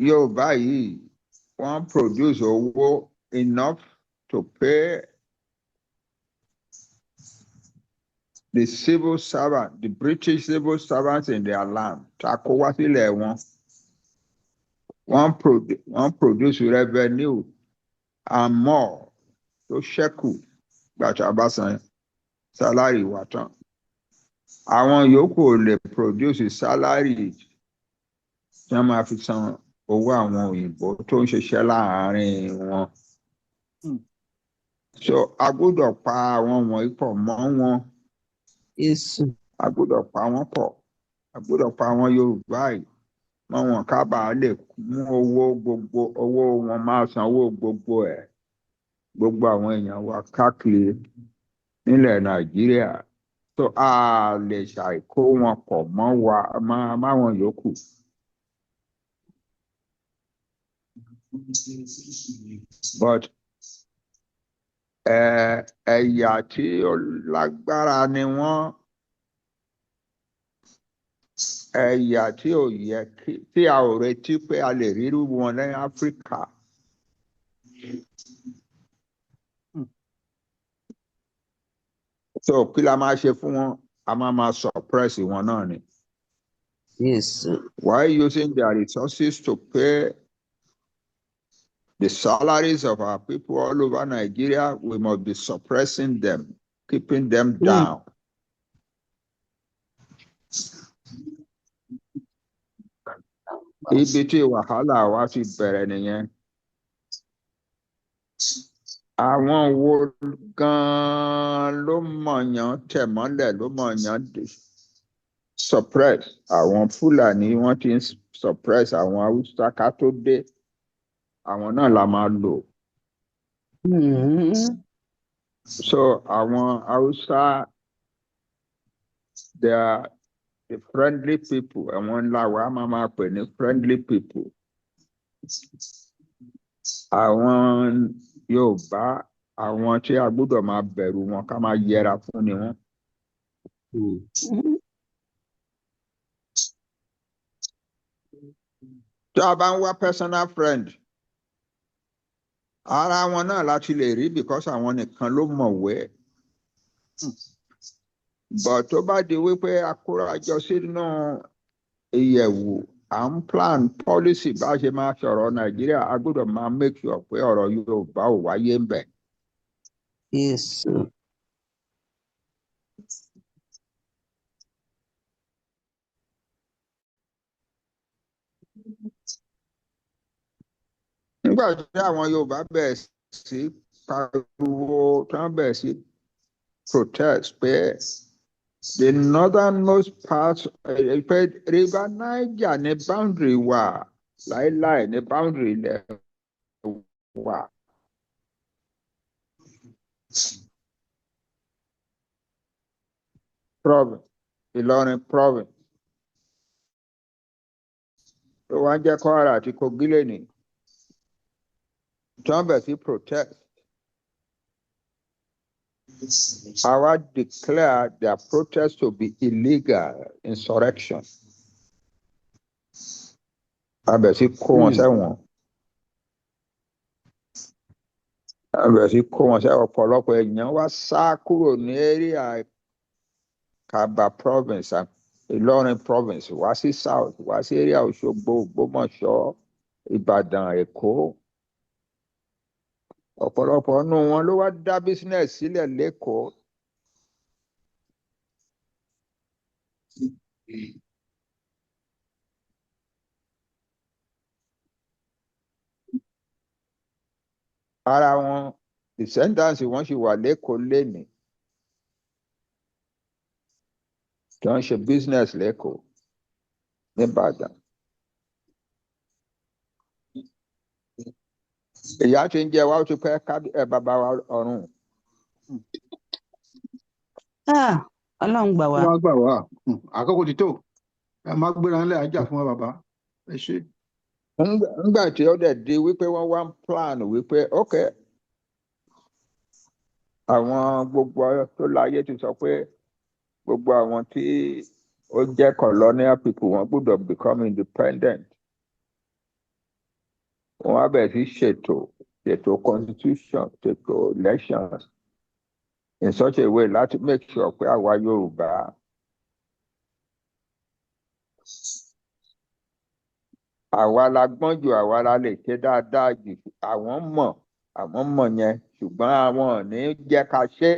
Yorùbá yìí wọ́n produce owó enough to pay the civil servant, the British civil servants in their land. Tako wá sílẹ̀ wọn. Wọ́n produce revenue and more tó ṣẹ́kù gbàtà bá san salary wa tán. Àwọn yòókù ò lè produce salary tí wọ́n máa fi san owó àwọn òyìnbó tó ń ṣiṣẹ́ láàárín wọn. So a gbọ́dọ̀ pa àwọn wọ̀nyí pọ̀ mọ́ wọn. A gbọ́dọ̀ pa wọ́n pọ̀. A gbọ́dọ̀ pa àwọn Yorùbá yìí mọ́ wọn ká bàa lè mú owó wọn máa sanwó gbogbo ẹ̀. Gbogbo àwọn èèyàn wa káàkiri nílẹ̀ Nàìjíríà. So a lè ṣàìkó wọn pọ̀ máwọn yòókù. But ẹ̀yà tí ó lágbára ni wọ́n, ẹ̀yà tí ò yẹ tí a ò retí pé a lè rírú wọn ní Áfíríkà. So kí la máa ṣe fún wọn? A máa suppress wọn náà ni. Yes. Why using their resources to pay the salaries of our people all over Nigeria? We must be suppressing them, keeping them down. Ibi tí wàhálà wa ti bẹ̀rẹ̀ nìyẹn. Àwọn wo gan-an ló mọ̀yàn tẹ̀ mọ́lẹ̀ ló mọ̀yàn suppress? Àwọn Fúlàní wọ́n ti ń suppress àwọn Haúsá ká tó dé. Àwọn náà la máa lò. So àwọn Haúsá, they are the friendly people. Àwọn ńlá wa máa pè ní friendly people. Àwọn Yorùbá, àwọn tí a gbọ́dọ̀ máa bẹ̀rù wọn ká máa yẹra fún ni wọ́n. Tí a bá ń wá personal friend, ara wọn náà láti lè rí because àwọn nìkan ló mọ̀wé. But tó bá di wípé a kóra jọ sínú ìyẹ̀wù à ń plan policy bá ṣe máa sọ̀rọ̀ Nàìjíríà a gbọ́dọ̀ máa make sure pé ọ̀rọ̀ Yorùbá ò wáyé ń bẹ̀. Yes. Nígbà tí àwọn Yorùbá bẹ̀rẹ̀ sí pariwo tí wọ́n bẹ̀rẹ̀ sí protest pé the northernmost part pé river Niger ní boundary wà láéláé ní boundary ilẹ̀ wà. Province Ìlọrin province tó wá jẹ́ Kwara àti Kogi lẹ́nì tí wọ́n bẹ̀rẹ̀ sí protest. Our declare their protest to be illegal insurrection. Abẹ̀ sí kó wọn sẹ́wọ̀n. Abẹ̀ sí kó wọn sẹ́wọ̀n ọ̀pọ̀lọpọ̀ èèyàn wá sá kúrò ní area Kaba province, Ìlọrin province, wá sí south, wá sí area Òṣogbo, Ògbómọ̀ṣọ́, Ìbàdàn, Èkó. Ọ̀pọ̀lọpọ̀ nínú wọn ló wá dá business sílẹ̀ l'Ékòó. Ara wọn descendants wọn sì wà l'Ékòó lénìí tí wọ́n ṣe business l'Ékòó n'Ìbàdàn. Ìyà tí ń jẹ wá ó ti pẹ́ bàbá wa ọ̀run. Ọlọ́run gbà wá. Wọ́n gbà wá. Àkókò ti tó. Ẹ má gbéra ńlẹ̀ ajá fún wa bàbá. Ẹ ṣé. Nígbà tí ó dẹ̀ di wípé wọ́n wá ń plan wípé ok àwọn gbogbo tó láyé ti sọ pé gbogbo àwọn tí ó jẹ́ colonial people wọ́n gbọ́dọ̀ become independent. Wọ́n á bẹ̀rẹ̀ sí ṣètò constitution, ṣètò elections in such a way láti make sure pé àwa Yorùbá àwa la gbọ́n jù, àwa la lè ṣe dáadáa jù. Àwọn mọ̀ yẹn ṣùgbọ́n àwọn ò ní jẹ́ ká ṣe.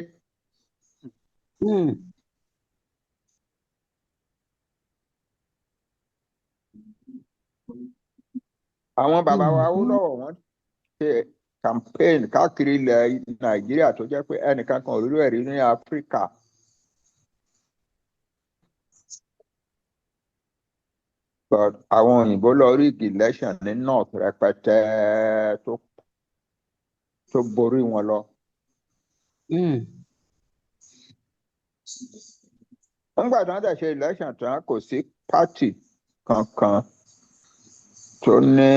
Àwọn bàbá wa ó lọ́wọ́ wọn ṣe campaign káàkiri ilẹ̀ Nàìjíríà tó jẹ́ pé ẹnìkan kan ò rí ẹ̀rí ní Áfíríkà. But àwọn òyìnbó lọ rí election ní north rẹpẹtẹ tó borí wọn lọ. Nígbà tí wọ́n dẹ̀ ṣe election tán kò sí party kankan tó ní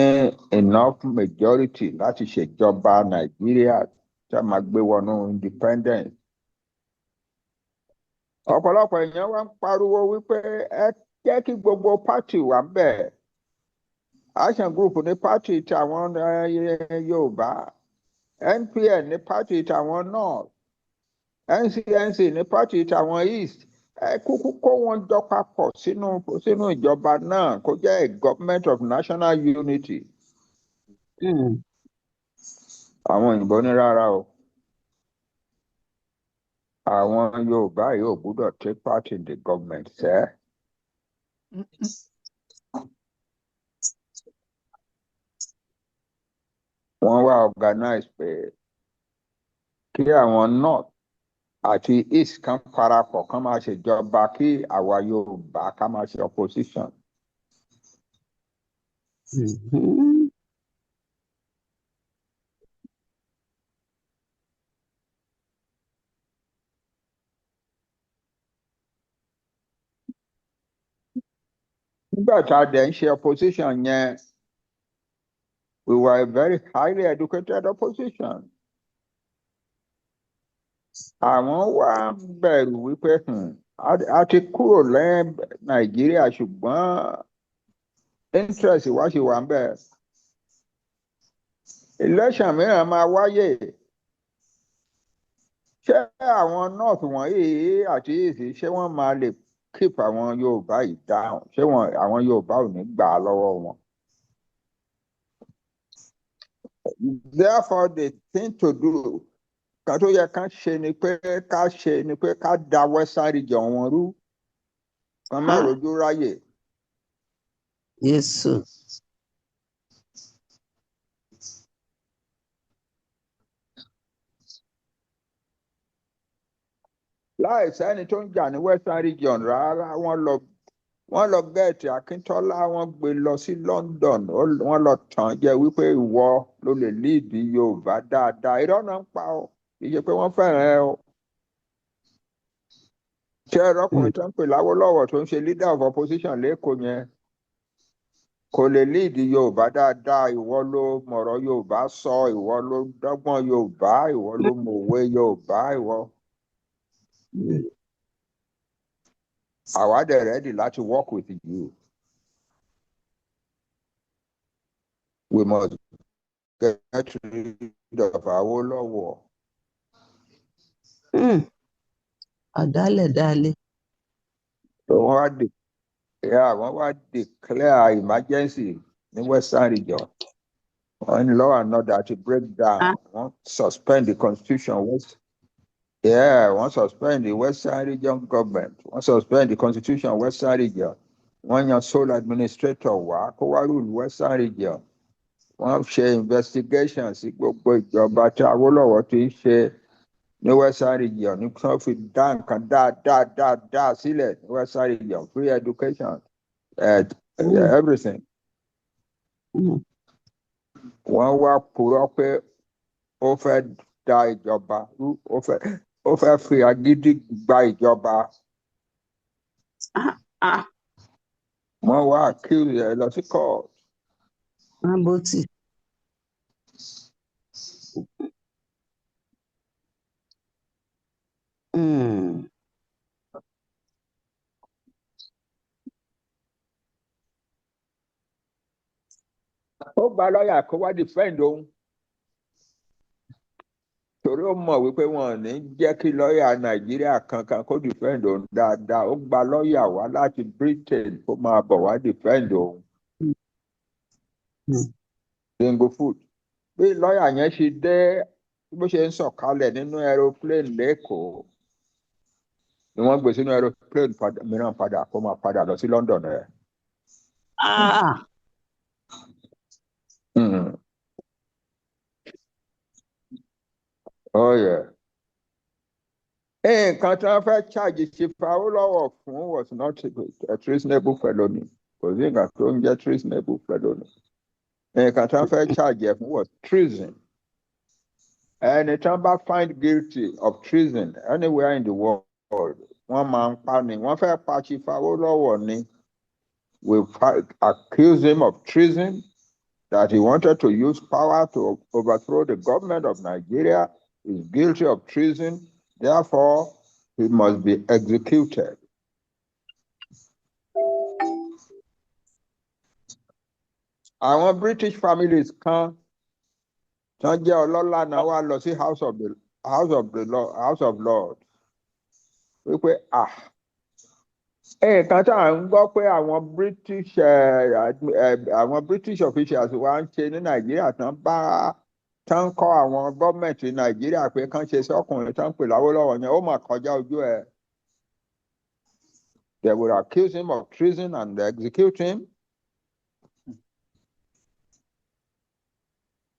enough majority láti ṣèjọba Nàìjíríà tí a máa gbé wọnú independence. Ọ̀pọ̀lọpọ̀ èèyàn wá ń pariwo wípé ẹ jẹ́ kí gbogbo party wà bẹ́ẹ̀. Action Group ní party tàwọn Yorùbá, NPN ní party tàwọn North, NCNC ní party tàwọn East. Ẹ kúkú kó wọn jọ papọ̀ sínú ìjọba náà kó jẹ́ a government of national unity. Àwọn òyìnbó ní rárá o. Àwọn Yorùbá yóò gbọ́dọ̀ take part in the government sẹ́. Wọ́n wá organize pé kí àwọn North àti East kan parapọ̀ kán máa ṣèjọba kí àwa Yorùbá ká máa ṣe opposition. Nígbà tá a dẹ̀ ń ṣe opposition yẹn, we were a very highly educated opposition. Àwọn wá bẹ̀rù wípé a ti kúrò lẹ́yìn Nàìjíríà ṣùgbọ́n interest wa ṣì wà ń bẹ̀. Election mìíràn máa wáyé. Ṣé àwọn North wọ̀nyí àti East ṣé wọ́n máa lè keep àwọn Yorùbá yìí down? Ṣé àwọn Yorùbá ò ní gbà á lọ́wọ́ wọn? Therefore, the thing to do kan tó yẹ ká ṣe ni pé ká da Western region wọn rú. Kan má rojú ráyè. Jésù. láì sẹ́ni tó ń jà ní Western region rárá. Wọ́n lọ gẹ̀ẹ́tì Akíntọ́lá, wọ́n gbé lọ sí London, wọ́n lọ tàn jẹ wípé ìwọ ló lè lead Yorùbá dáadáa. Irọ́ náà ń pa ọ́, kì í ṣe pé wọ́n fẹ́ràn ẹ o. Ṣé ọkùnrin tó ń pè Láwólọ́wọ̀ tó ń ṣe leader of opposition lẹ́kọ̀ọ́ yẹn kò lè lead Yorùbá dáadáa? Ìwọ ló mọ̀rọ̀ Yorùbá sọ, ìwọ ló dọ́gbọ́n Yorùbá, ìwọ ló mọ̀wé Yorùbá, ìwọ. Àwa dẹ̀ ready láti work with you. We must get rid of Awólọ́wọ̀. Àdálẹ̀dálẹ̀. Wọ́n wá declare emergency ní Western region. Wọ́n ní law and order to break down. Wọ́n suspend the constitution. Wọ́n suspend the Western region government. Wọ́n suspend the constitution Western region. Wọ́n yan sole administrator wá kó wá rule Western region. Wọ́n ṣe investigation sí gbogbo ìjọba tí Awólọ́wọ̀ ti ń ṣe ní Western region. Ní wọ́n fi dá nǹkan dáadáa sílẹ̀ ní Western region. Free education, everything. Wọ́n wá purọ́ pé ó fẹ́ da ìjọba rú, ó fẹ́ fi agídí gba ìjọba. Wọ́n wá accuse ẹ lọ sí court. Mábòtì. Ó gba lọ́ọ̀yà kó wá defend òun. Torí ó mọ̀ wípé wọn ò ní jẹ́ kí lọ́ọ̀yà Nàìjíríà kankan kó defend òun dáadáa. Ó gba lọ́ọ̀yà wá láti Britain kó máa bọ̀ wá defend òun. Single foot. Bí lọ́ọ̀yà yẹn ṣe dé bó ṣe ń sọ̀kalẹ̀ nínú aeroplane lẹ́kọ̀ọ́ ni wọ́n gbé sínú aeroplane mìíràn padà kó máa padà lọ sí London rẹ̀. Oh yeah. Nǹkan tí wọ́n fẹ́ charge Chief Awólọ́wọ̀ fún was not a treasonable felony. Kò sí nǹkan tó ń jẹ́ treasonable felony. Nǹkan tí wọ́n fẹ́ charge ẹ̀ fún was treason. Ẹni tí wọ́n bá find guilty of treason anywhere in the world, wọ́n máa ń pa ni. Wọ́n fẹ́ pa Chief Awólọ́wọ̀ ni. We accuse him of treason, that he wanted to use power to overthrow the government of Nigeria. Is guilty of treason, therefore he must be executed. Àwọn British families kan tán jẹ́ ọlọ́lá náà wá lọ sí House of Lords wípé nǹkan tá à ń gbọ́ pé àwọn British officials wá ń ṣe ní Nàìjíríà tán kọ́ àwọn gọ́ọ̀mẹ̀ntì Nàìjíríà pé kán ṣe sọ́kùnrin tán pè Láwólọ́wọ̀ yẹn ó mà kọjá ojú ẹ̀. They would accuse him of treason and execute him.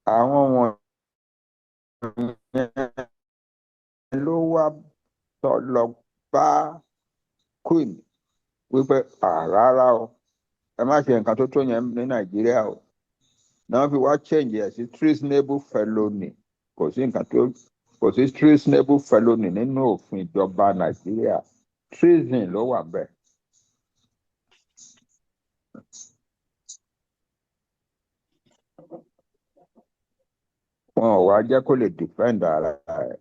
Àwọn wọ̀nyẹn ló wá lọ bá Queen wípé rárá o, ẹ má ṣe nǹkan tó yẹn ní Nàìjíríà o. Náà fi wá change ẹ̀ sí treasonable felony. Kò sí treasonable felony nínú òfin ìjọba Nàìjíríà. Treason ló wà bẹ́ẹ̀. Wọn ò wá jẹ́ kó lè defend ara ẹ̀.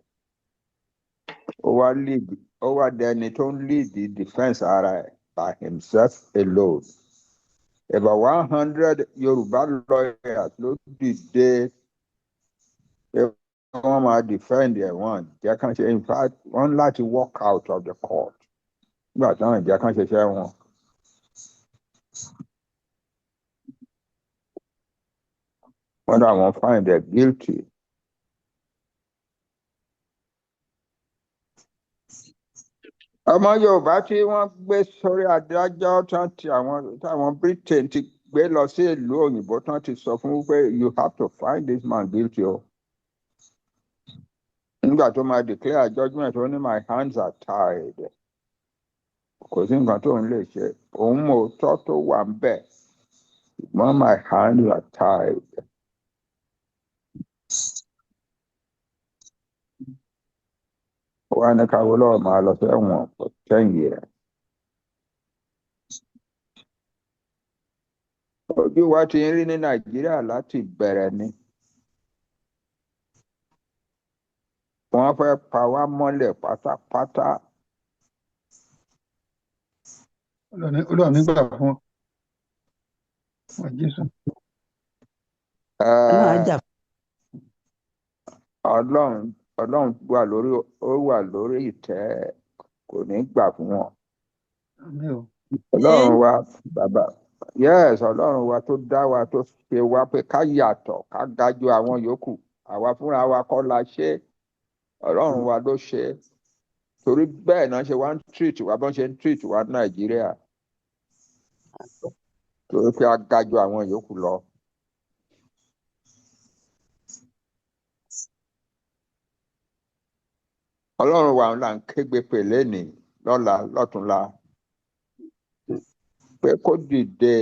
Ó wá dẹni tó ń lead the defense ara ẹ̀ by himself alone. About 100 Yoruba lawyers ló dìde pé wọ́n máa defend ẹ̀ wọ́n jẹ́ kán ṣe, in fact wọ́n láti walk out of the court nígbà táwọn jẹ́ kán ṣiṣẹ́ wọn. Wọ́n dà wọ́n find them guilty. Ọmọ Yorùbá tí wọ́n gbé sórí adájọ́ táwọn Britain ti gbé lọ sí ìlú òyìnbó tán ti sọ fún pé you have to find this man guilty o. nígbà tó máa declare judgment ó ní my hands are tied kò sí nǹkan tó ń lè ṣe òun mọ òótọ́ tó wà ń bẹ̀ ṣùgbọ́n my hands are tied. wọ́n á ní káwọ́ lọ́wọ́ máa lọ sẹ́wọ̀n for 10 years. ojú wa ti ń rí ní Nàìjíríà láti bẹ̀rẹ̀ ni. wọ́n fẹ́ pa wá mọ́lẹ̀ pátápátá. Olúwa mi gbà fún wọn Jésù. Ọlọ́run wà lórí ìtẹ́ kò ní gbà fún wọn. Ọlọ́run wa bàbá yes Ọlọ́run wa tó dá wa tó ṣe wá pé ká yàtọ̀ ká ga ju àwọn yòókù àwa fúnra wa kọ́ la ṣe Ọlọ́run wa ló ṣe torí bẹ́ẹ̀ náà ṣe wá ń treat wa bọ́n ṣe ń treat wa ní Nàìjíríà torí pé a ga ju àwọn yòókù lọ. Ọlọ́run wa là ń kégbe pè lénìí lọ́la lọ́túnla pé kó dìde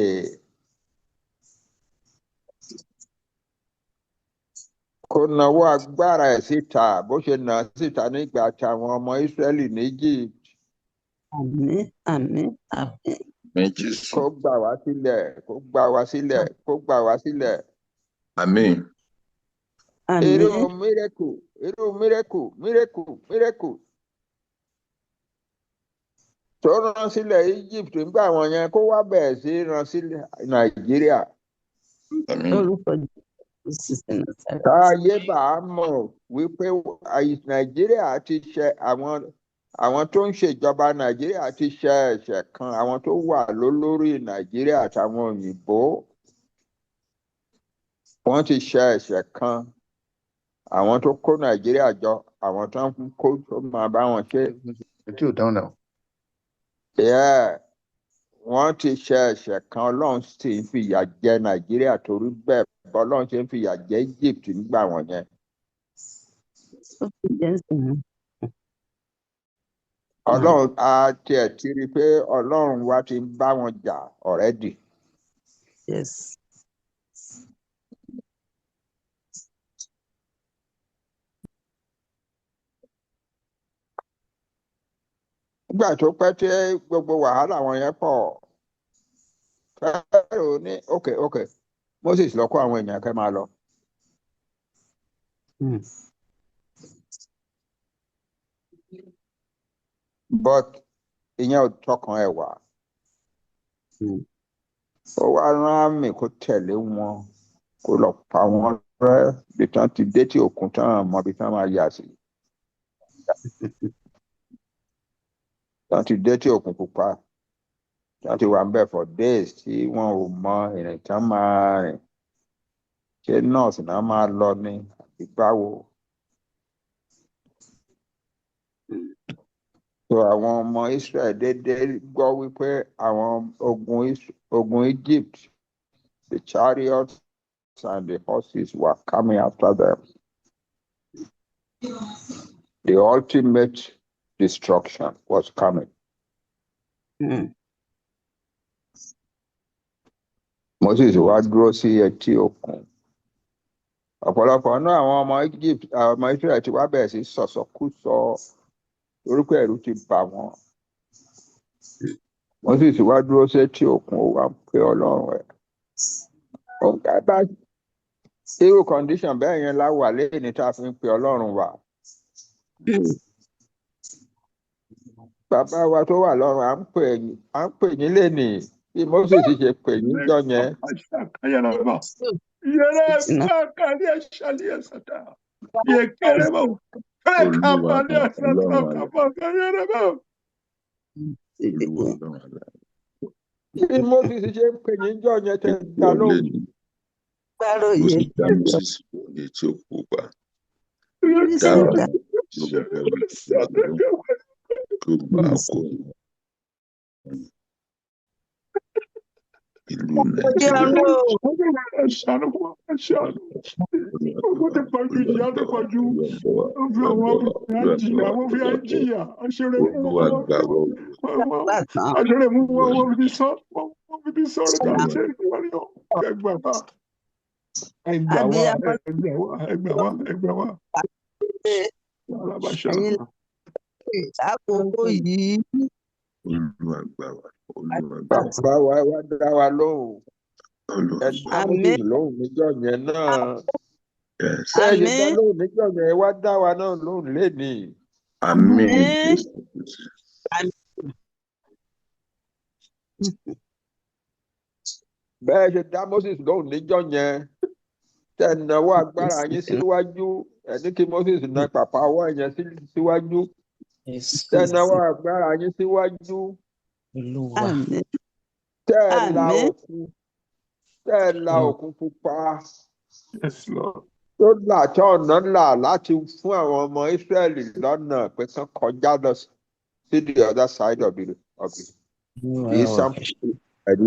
kó nawọ́ agbára ẹ̀ síta bó ṣe nà síta nígbà táwọn ọmọ Ísírẹ́lì ní Egypt. Àmín, àmín, àmín. Kó gbà wá sílẹ̀, kó gbà wá sílẹ̀, kó gbà wá sílẹ̀. Àmín. Irú mírèkù tó rán sílẹ̀ Egypt nígbà wọn yẹn kó wá bẹ̀rẹ̀ sí rán sílẹ̀ Nàìjíríà. Táyé bá a mọ̀ wípé Nàìjíríà ti ṣe àwọn tó ń ṣèjọba Nàìjíríà ti ṣe ẹ̀ṣẹ̀ kan àwọn tó wà lólórí Nàìjíríà àtàwọn òyìnbó wọ́n ti ṣe ẹ̀ṣẹ̀ kan àwọn tó kó Nàìjíríà jọ àwọn tó ń kó tó máa bá wọn ṣe. Wọ́n ti ṣe ẹ̀ṣẹ̀ kan Ọlọ́run sì ń fìyà jẹ Nàìjíríà torí bẹ́ẹ̀ bọ́lọ́run ṣe ń fìyà jẹ Egypt nígbà wọn yẹn. Ọlọ́run á tiẹ̀ ti rí i pé Ọlọ́run wa ti ń bá wọn jà already. Yes. Nígbà tó pẹ́ tí gbogbo wàhálà wọn yẹn pọ̀ Fẹ́rò ní ok Moses lọ kó àwọn èèyàn kẹ́ máa lọ. But ìyẹn ò tọkàn ẹ̀ wá. Ó wá rán àmì kó tẹ̀lé wọn kó lọ pa wọn rẹ́ bí tán ti dé tí òkun tán mọ bí tán máa yà sí. Tán ti dé tí òkun pupa tán ti wà ń bẹ̀ for days tí wọn ò mọ ìrìn tán máa rìn ṣé nọ́ọ̀sì náà máa lọ ní àbí báwo. So àwọn ọmọ Israel déédéé gbọ́ wípé àwọn ogun Egypt the chariots and the horses were coming after them. The ultimate destruction was coming. Moses wá dúró sí etí òkun. Ọ̀pọ̀lọpọ̀ náà àwọn ọmọ Egypt àwọn ọmọ Israel ti wá bẹ̀rẹ̀ sí sọ̀sọ̀kúsọ orúkọ ẹ̀rù ti bà wọ́n. Moses wá dúró sí etí òkun ó wá ń pe Ọlọ́run ẹ̀. Bá irú condition bẹ́ẹ̀ yẹn la wà lẹ́yìn tá a fi ń pe Ọlọ́run wa. Bàbá wa tó wà lọ́run à ń pè yín lénìí bí Moses ṣe pè yín jọ yẹn. Bí Moses ṣe ń pè yín jọ yẹn tẹ́ gbà lóhùn. Moses dá Moses ní tí ó kú pa. Dáhùn kó bá kó ìlú Nàìjíríà. Ogun ti pọ̀ ju, ìyà ti pọ̀ ju. Wọ́n fi àwọn obìnrin jìyà, wọ́n fi jìyà. Aṣèrè mú wọn, aṣèrè mú wọn, wọ́n fi sọ, wọ́n fi sọ̀rọ̀ ká ṣe ìwádìí ọ̀. Ẹgbà wá, ẹgbà wá, ẹgbà wá, ẹgbà wá, ẹgbà wá. Alábàṣà. Àkókò yìí. Bàbá wa wá dá wa lóhùn. Ẹ dá Moses lóhùn níjọ́ yẹn náà. Bẹ́ẹ̀ ṣe dá lóhùn níjọ́ yẹn, ẹ wá dá wa náà lóhùn lénìí. Àmín. Bẹ́ẹ̀ ṣe dá Moses lóhùn níjọ́ yẹn. Tẹ́ ẹ náwó agbára yín síwájú. Ẹ ní kí Moses na pàpà ọwọ́ yẹn síwájú. Tẹ́ ẹ náwó agbára yín síwájú. Tẹ́ ẹ la òkun. Tẹ́ ẹ la òkun pupa. Tó là tí ọ̀nà là láti fún àwọn ọmọ Ísírẹ́lì lọ́nà pé kán kọjá lọ sí the other side of the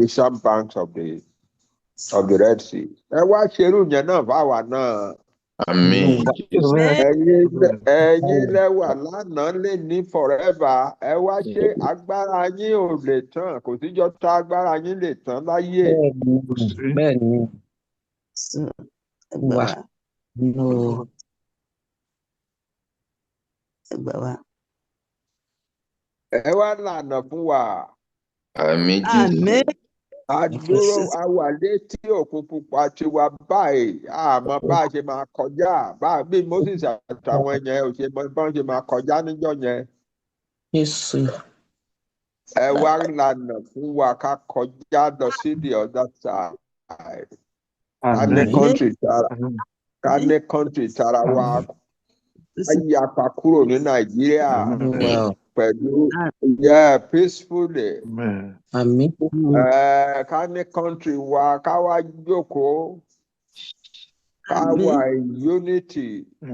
eastern banks of the Red Sea. Ẹ wá ṣerú yẹn náà fáwa náà. Àmín. Ẹ̀yin lẹ́wà lánàá lè ní forever. Ẹ wá ṣe agbára yín ò lè tán. Kò síjọ́ tá agbára yín lè tán láyé. Bẹ́ẹ̀ni. Wà. Ẹ wá lànà fún wa. Àmín Jésù. Àdúró àwà létí òkun pupa ti wà báyìí. Àmọ́ bá a ṣe máa kọjá. Bí Moses àtàwọn yẹn ò ṣe mọ bá ṣe máa kọjá níjọ́ yẹn. Ẹ wá lànà fún wa ká kọjá lọ sí the other side. Ká ní country tara wa. Ká yapa kúrò ní Nàìjíríà. Pẹ̀lú peacefully. Ká ní country wa ká wá jókòó. Ká wà unity. Kí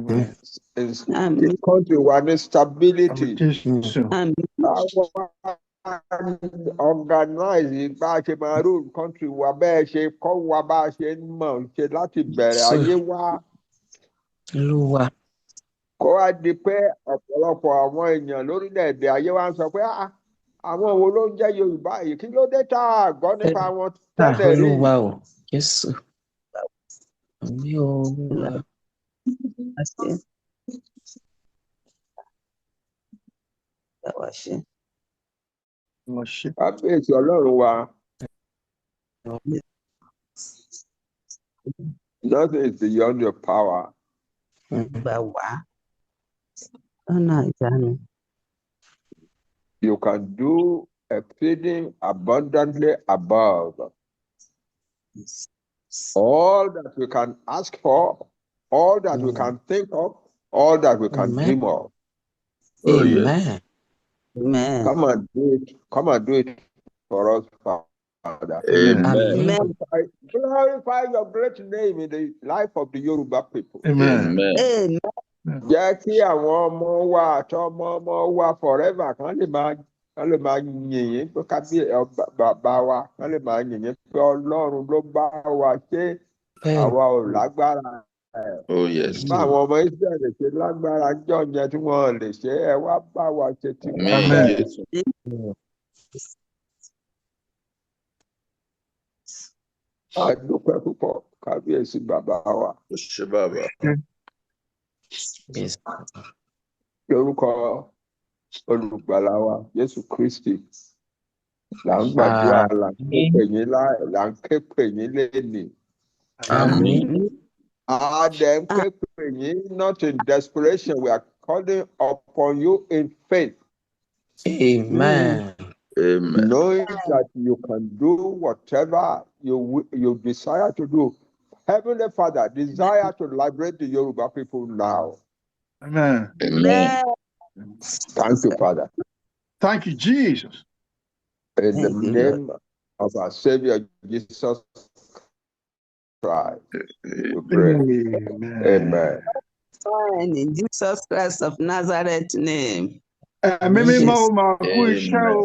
country wa ní stability. Ká wá organize bá a ṣe máa rule country wa bẹ́ẹ̀ ṣe kọ́ wa bá a ṣe ń mọ̀ ṣe láti bẹ̀rẹ̀ ayé wa. Kó wá di pé ọ̀pọ̀lọpọ̀ àwọn èèyàn lórílẹ̀‐èdè ayé wa ń sọ pé àwọn wo ló ń jẹ́ Yorùbá yìí, kí ló dé tá a gbọ́ nípa wọn tẹ́lẹ̀ rí. Kábíyèsí Ọlọ́run wa. Nothing is beyond your power. You can do exceeding abundantly above all that we can ask for, all that we can think of, all that we can dream of. Oh, yes. Come and do it for us, Father. Amen. Glorify your great name in the life of the Yoruba people. Amen. Jẹ́ kí àwọn ọmọ wa àti ọmọ wa forever kan lè máa yìnyín pé bàbá wa kan lè máa yìnyín pé Ọlọ́run ló bá wa ṣe, àwa ò lágbára. Oh, yes. Báwọn ọmọ Ísírẹ́lì ṣe lágbára jọ yẹn tí wọ́n lè ṣe, ẹ wá bá wa ṣe ti wá bẹ́ẹ̀. A dúpẹ́ púpọ̀, kábíyèsí bàbá wa. Ṣé bàbá? Lórúkọ olùgbàlà wa, Jésù Kristi, là ń gbàdúrà, là ń ké pè yín lénìí. Àmín. Then not in desperation, we are calling upon you in faith. Amen. Amen. Knowing that you can do whatever you desire to do. Heavenly Father, desire to liberate the Yoruba people now. Amen. Amen. Thank you, Father. Thank you, Jesus. In the name of our Savior, Jesus Christ, we pray. Amen. In Jesus Christ of Nazareth name. Mímọ́ máa kú iṣẹ́ o.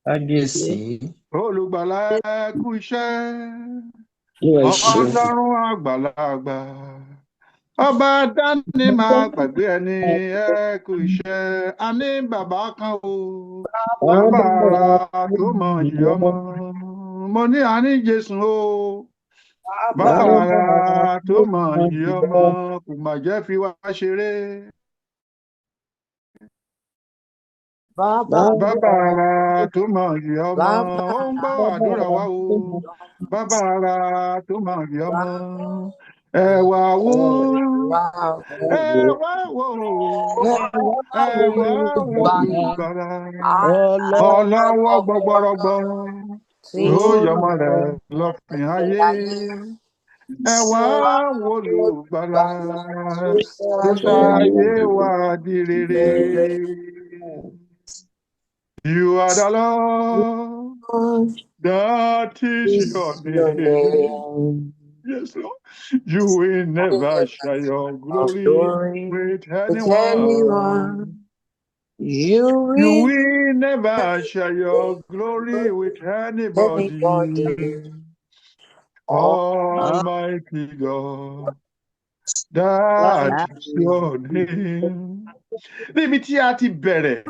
Kábíyèsí. Olùgbàlà kú iṣẹ́. Ọlọ́run àgbàlagbà. Ọba dání máa gbàgbé ẹni ẹ kú iṣẹ́. A ní bàbá kan o. Bàbá ara tó mọ yìí ọmọ. Mo ní àní Jésù o. Bàbá ara tó mọ yìí ọmọ. Kò mà jẹ́ fi wá ṣeré. Bàbá ara tó mọ yìí ọmọ. Ó ń gbọ́ àdúrà wa o. Bàbá ara tó mọ yìí ọmọ. Ẹ wá wò ẹ wá wò ẹ wá wò olùgbàlà ọlọ́wọ́ gbọgbọrọgbọ tó yọmọ rẹ̀ lọ́fìn ayé. Ẹ wá wò olùgbàlà tó sáyé wá di rere. You are the Lord, that is your name. Yes, Lord. You will never share your glory with anyone. You will never share your glory with anybody. Almighty God, that is your name. Níbi tí a ti bẹ̀rẹ̀,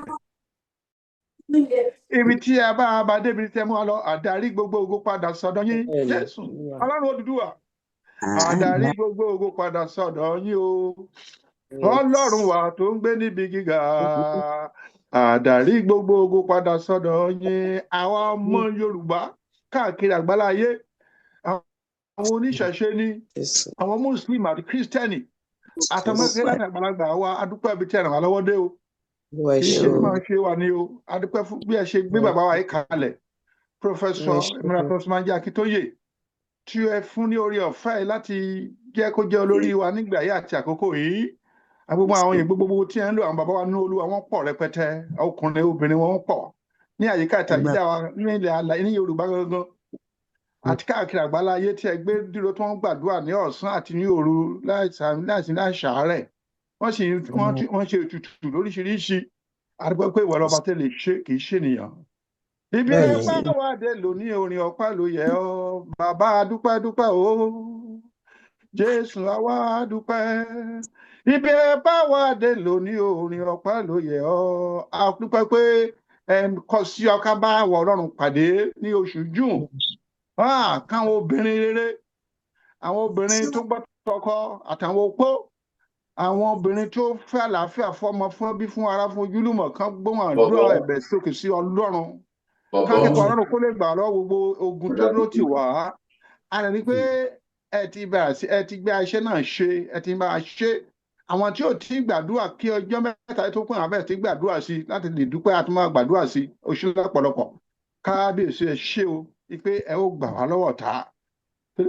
ibi tí a bá débi tí ẹ mú wa lọ, àdarí gbogbo ògo padà sọ́dọ̀ yín, Jésù, Ọlọ́run Odùduwà. Àdarí gbogbo ògo padà sọ́dọ̀ yín o. Ọlọ́run wa tó ń gbé níbi gíga. Àdarí gbogbo ògo padà sọ́dọ̀ yín. Àwa ọmọ Yorùbá káàkiri àgbáláyé. Àwọn oníṣẹ̀ṣe ni. Àwọn Muslim àti Kírísítẹ́nì. Àtọmọ́kẹ́lá ní àgbàlagbà wa adúpẹ́ ibi tí ẹ ràn wá lọ́wọ́ dé o. Kì í ṣe bí máa ṣe wà ní o. Adúpẹ́ fún bí ẹ ṣe gbé bàbá wa yìí kalẹ̀. Pírọfẹ́sọ̀ Emeritus Banji Akíntóyè. Tí ẹ fún ní orí ọ̀fẹ́ láti jẹ́ kó jẹ́ olórí wa nígbà yìí àti àkókò yìí. Gbogbo àwọn èèyàn gbogbo tí ẹ ń lò àwọn bàbá wa ní Olúwa wọ́n pọ̀ rẹpẹtẹ. Ọkùnrin obìnrin wọn pọ̀ ní àyíká ìtàjídá wa ní ilẹ̀ àlàyé ní Yorùbá gangan. Àti káàkiri àgbáláyé tí ẹ gbé dúró tí wọ́n gbàdúrà ní ọ̀sán àti ní òru láìsí láìṣàárẹ̀. Wọ́n ṣe ètùtù lóríṣiríṣi. Àdúgbò pé ìwọ lọ́ba tẹ́ lè ṣe kì í ṣènìyàn. Ibi ẹ bá wà dé lóní orin ọpẹ́ ló yẹ ọ́. Bàbá dúpẹ́ dúpẹ́ o. Jésù àwa dúpẹ́. Ibi ẹ bá wà dé lóní orin ọpẹ́ ló yẹ ọ́. A dúpẹ́ pé kọ sí ọká bá wọ Ọlọ́run pàdé ní oṣù June. Káwọn obìnrin rere, àwọn obìnrin tó gbọ́ tọkọ àtàwọn opó, àwọn obìnrin tó fẹ́ àlàáfíà fọmọ fún ẹbí fún ara fún ojúlùmọ̀ kan gbóhùn àdúrà ẹ̀bẹ̀ sókè sí Ọlọ́run. Kákẹ́kọ̀ọ́ Ọlọ́run kó lè gbà lọ gbogbo ogun tó ló ti wà á. A lè rí pé ẹ ti gbé iṣẹ́ náà ṣe, ẹ ti bá a ṣe. Àwọn tí ò tí gbàdúrà kí ọjọ́ mẹ́ta tó pín àwọn bẹ́ẹ̀ tí gbàdúrà sí láti lè dúpẹ́ àti máa gbàdúrà sí oṣù lọ́pọ̀lọpọ̀. Kábíyèsí ẹ ṣé o, pé ẹ ó gbà wá lọ́wọ́ ta. Pé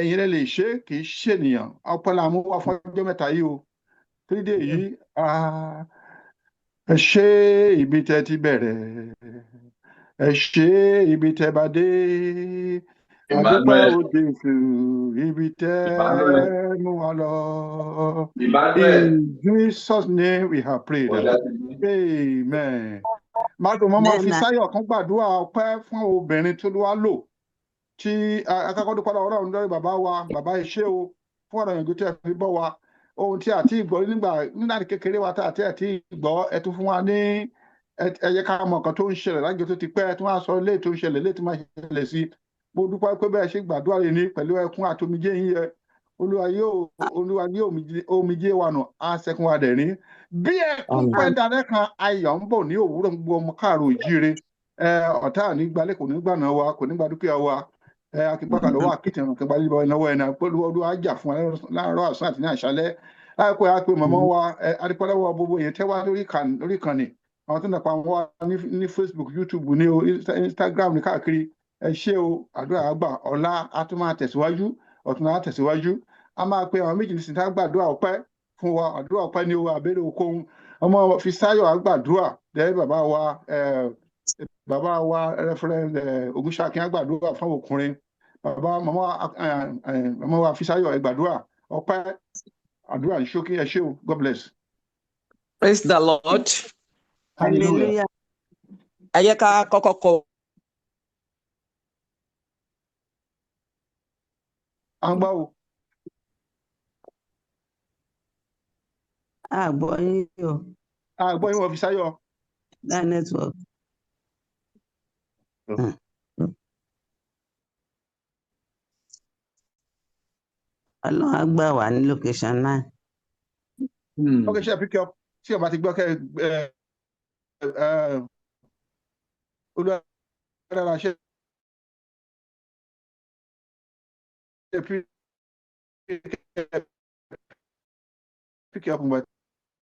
ẹ̀yin lè ṣe kì í ṣènìyàn. Ọpẹ́ la mú wá fún ọjọ́ mẹ́ta yìí o. Tídé yìí, ẹ ṣé ibi tẹ́ ti bẹ̀rẹ̀. Ẹ ṣé ibi tẹ́ bá dé. Adúpẹ́ o Jésù ibi tẹ́ mú wa lọ. In Jesus' name we have prayed. Amen. Màtòmọ́mọ́ fi sáyọ̀ kan gbàdúrà ọpẹ́ fún obìnrin tó wá lò. Tí akẹ́kọ̀ọ́ dúpẹ́ lọ́wọ́ Ọlọ́run lórí bàbá wa, bàbá iṣẹ́ o, fún ọ̀rọ̀ ìyànjú tí ẹ fi bọ́ wa. Ohun tí àti ìgbọ́ nígbà kékeré wa tá àti ẹ̀ tí ìgbọ́ ẹ tún fún wa ní ẹyẹ ká mọ nǹkan tó ń ṣẹlẹ̀ lájọ tó ti pẹ́ ẹ tún wá sọ ilé tó ń ṣẹlẹ̀ ilé tó máa ṣẹlẹ̀ sí. Mo dúpẹ́ pé bẹ́ẹ̀ ṣe gbàdúrà rẹ̀ ní pẹ̀lú ẹkún àti omijé yín yẹ. Olúwa yóò omijé wa nù á sẹ́kún wa dẹ̀ rí. Bí ẹkún pẹ́ dalẹ́ kan ayọ̀ ń bọ̀ ní òwúrọ̀ gbogbo ọmọ káàró òjíire. Ọ̀tá ní gbalẹ̀ kò ní gbàna wa kò ní gba dúkìá wa. Akígbákà lọ́wọ́ àkìtìrán kí n gbálẹ̀ bọ́ ìnáwó ẹ̀nà pẹ̀lú ọdún ajá fún láàárọ̀ àṣà àti ní àṣálẹ́. Láìpẹ́ àpè mọ̀mọ́ wa adúpẹ́lẹ́wọ̀ gbogbo èèyàn tẹ́wá lórí ìkànnì. Àwọn tó nàpa wá ní Facebook, YouTube ní o, Instagram ní káàkiri. Ẹ ṣé o, àdúrà àgbà ọ̀la a tún máa tẹ̀síwájú, ọ̀tún máa tẹ̀síwájú. A máa pe àwọn méjì nísìnyí tá gbàdúrà ọpẹ́ fún wa, àdúrà ọpẹ́ ní o, àbẹ̀rẹ̀ okòhun. Ọmọ Fisáyọ̀ àgbàdúrà dẹ́ bàbá wa Reverend Ògúnṣàkín àgbàdúrà fún ọkùnrin. Màmá wa Fisáyọ̀ àgbàdúrà ọpẹ́ àdúrà ṣókí ẹ ṣé o. God bless. Praise the Lord. Hallelujah. Ẹ jẹ́ ká kọ́kọ́ kọ gbọ́ o. Àgbọ̀ yín o. Gbọ́ yín wọ́n fi sáyọ̀. That network. Ọlọ́run á gbà wá ní location 9. Okay, ṣe pick up tí ọba ti gbọ́ kẹ́ olùdarí ṣe pick up mọ̀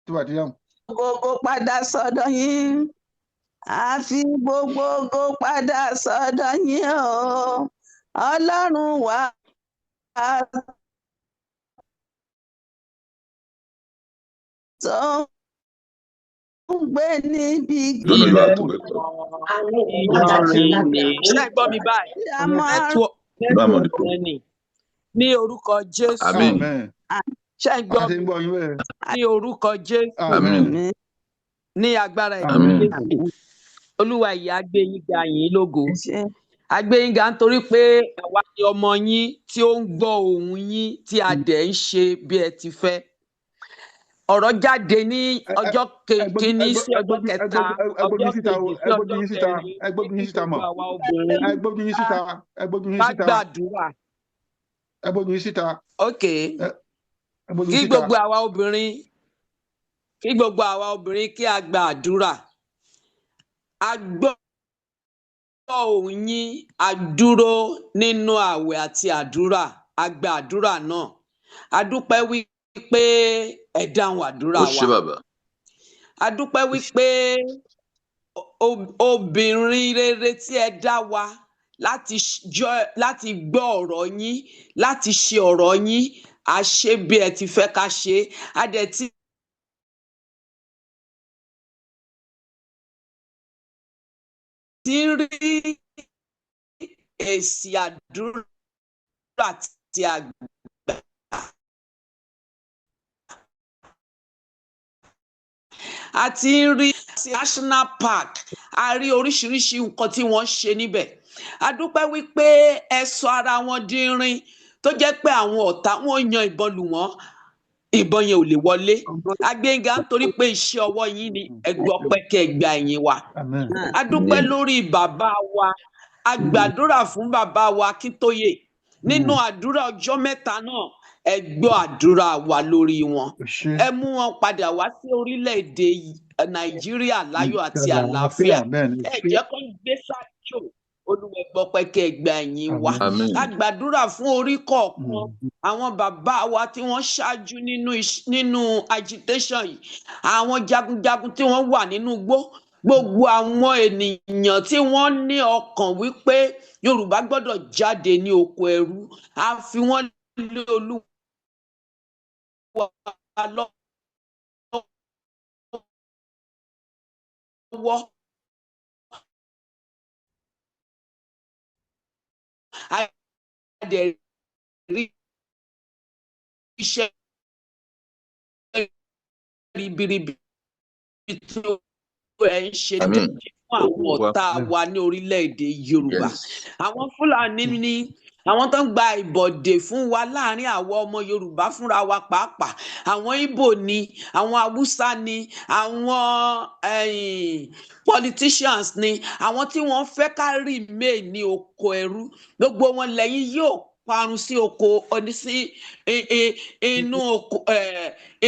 tí wà á ti yàn. Gbogbo padà sọ́dọ̀ yín. A fi gbogbo padà sọ́dọ̀ yín o. Ọlọ́run wá tó ń gbé níbi gíga. Ṣé ẹ gbọ́ mi báyìí? Nẹ́tíwọ̀kì ni ní orúkọ Jésù. Amen. Ṣé ẹ gbọ́ A ti ń gbọ́ yín bẹ́ẹ̀. ní orúkọ Jésù? Amen. Ní agbára Amen. Jésù. Olúwa ìyá gbé yín ga yín lógo. Ṣé A gbé yín ga nítorí pé àwa ni ọmọ yín tí ó ń gbọ́ ohùn yín tí a dẹ̀ ń ṣe bí ẹ ti fẹ́. Ọ̀rọ̀ jáde ní ọjọ́ kìíní sí ọjọ́ kẹta, ọjọ́ kejì sí ọjọ́ kẹrin. Ẹgbógun yín síta mọ̀. Àwa obìnrin Ẹgbógun yín síta. Ẹgbógun yín bá síta. gbàdúrà. Ẹgbógun yín síta. Ok. Ẹgbógun Kí yín síta. gbogbo àwa obìnrin kí a gba àdúrà. A gbọ́ ohùn yín, a dúró nínú ààwẹ̀ àti àdúrà, a gba àdúrà náà. A dúpẹ́ wípé ẹ dáhùn àdúrà Ó ṣé wa. bàbá. A dúpẹ́ wípé obìnrin rere tí ẹ dá wa láti gbọ́ ọ̀rọ̀ yín, láti ṣe ọ̀rọ̀ yín, a ṣe bí ẹ ti fẹ́ ká ṣe. A dẹ̀ ti ń rí èsì àdúrà tí a gbà. A ti ń rí national park, a rí oríṣiríṣi nǹkan tí wọ́n ṣe níbẹ̀. A dúpẹ́ wípé ẹ sọ ara wọn di irin tó jẹ́ pé àwọn ọ̀tá wọn yan ìbọn lù wọ́n, ìbọn yẹn ò lè wọlé. A gbé yín ga nítorí pé iṣẹ́ ọwọ́ yín ni ẹ gbọ́ pé kẹ́ ẹ gba ẹ̀yìn wa. Amen. A dúpẹ́ lórí bàbá wa, a gbàdúrà fún bàbá wa Akíntóyè. Nínú àdúrà ọjọ́ mẹ́ta náà, ẹ gbọ́ àdúrà wa lórí wọn. Ẹ mú wọn padà wá sí orílẹ̀-èdè Nàìjíríà láyọ̀ àti àlàáfíà. Ẹ jẹ́ kó gbé sájò. Olúwa gbọ́ pé kẹ́ ẹ gba ẹ̀yìn wa. A gbàdúrà fún orí kọ̀ọ̀kan àwọn bàbá wa tí wọ́n ṣáájú nínú agitation yìí. Àwọn jagunjagun tí wọ́n wà nínú igbó. Gbogbo àwọn ènìyàn tí wọ́n ní ọkàn wípé Yorùbá gbọ́dọ̀ jáde ní oko ẹrú. A fi wọ́n lé Olúwa lọ́wọ́. A dẹ̀ rí iṣẹ́ ribiribi tí ẹ ń ṣe fún àwọn ọ̀tá wa ní orílẹ̀-èdè Yorùbá. Àwọn Fúlàní ni àwọn tó ń gba ìbọ̀dè fún wa láàrin àwọn ọmọ Yorùbá fúnra wa pàápàá. Àwọn Ìgbò ni, àwọn Haúsá ni, àwọn politicians ni, àwọn tí wọ́n fẹ́ ká remain ní oko ẹrú. Gbogbo wọn lẹ́yìn yóò parun sí oko sí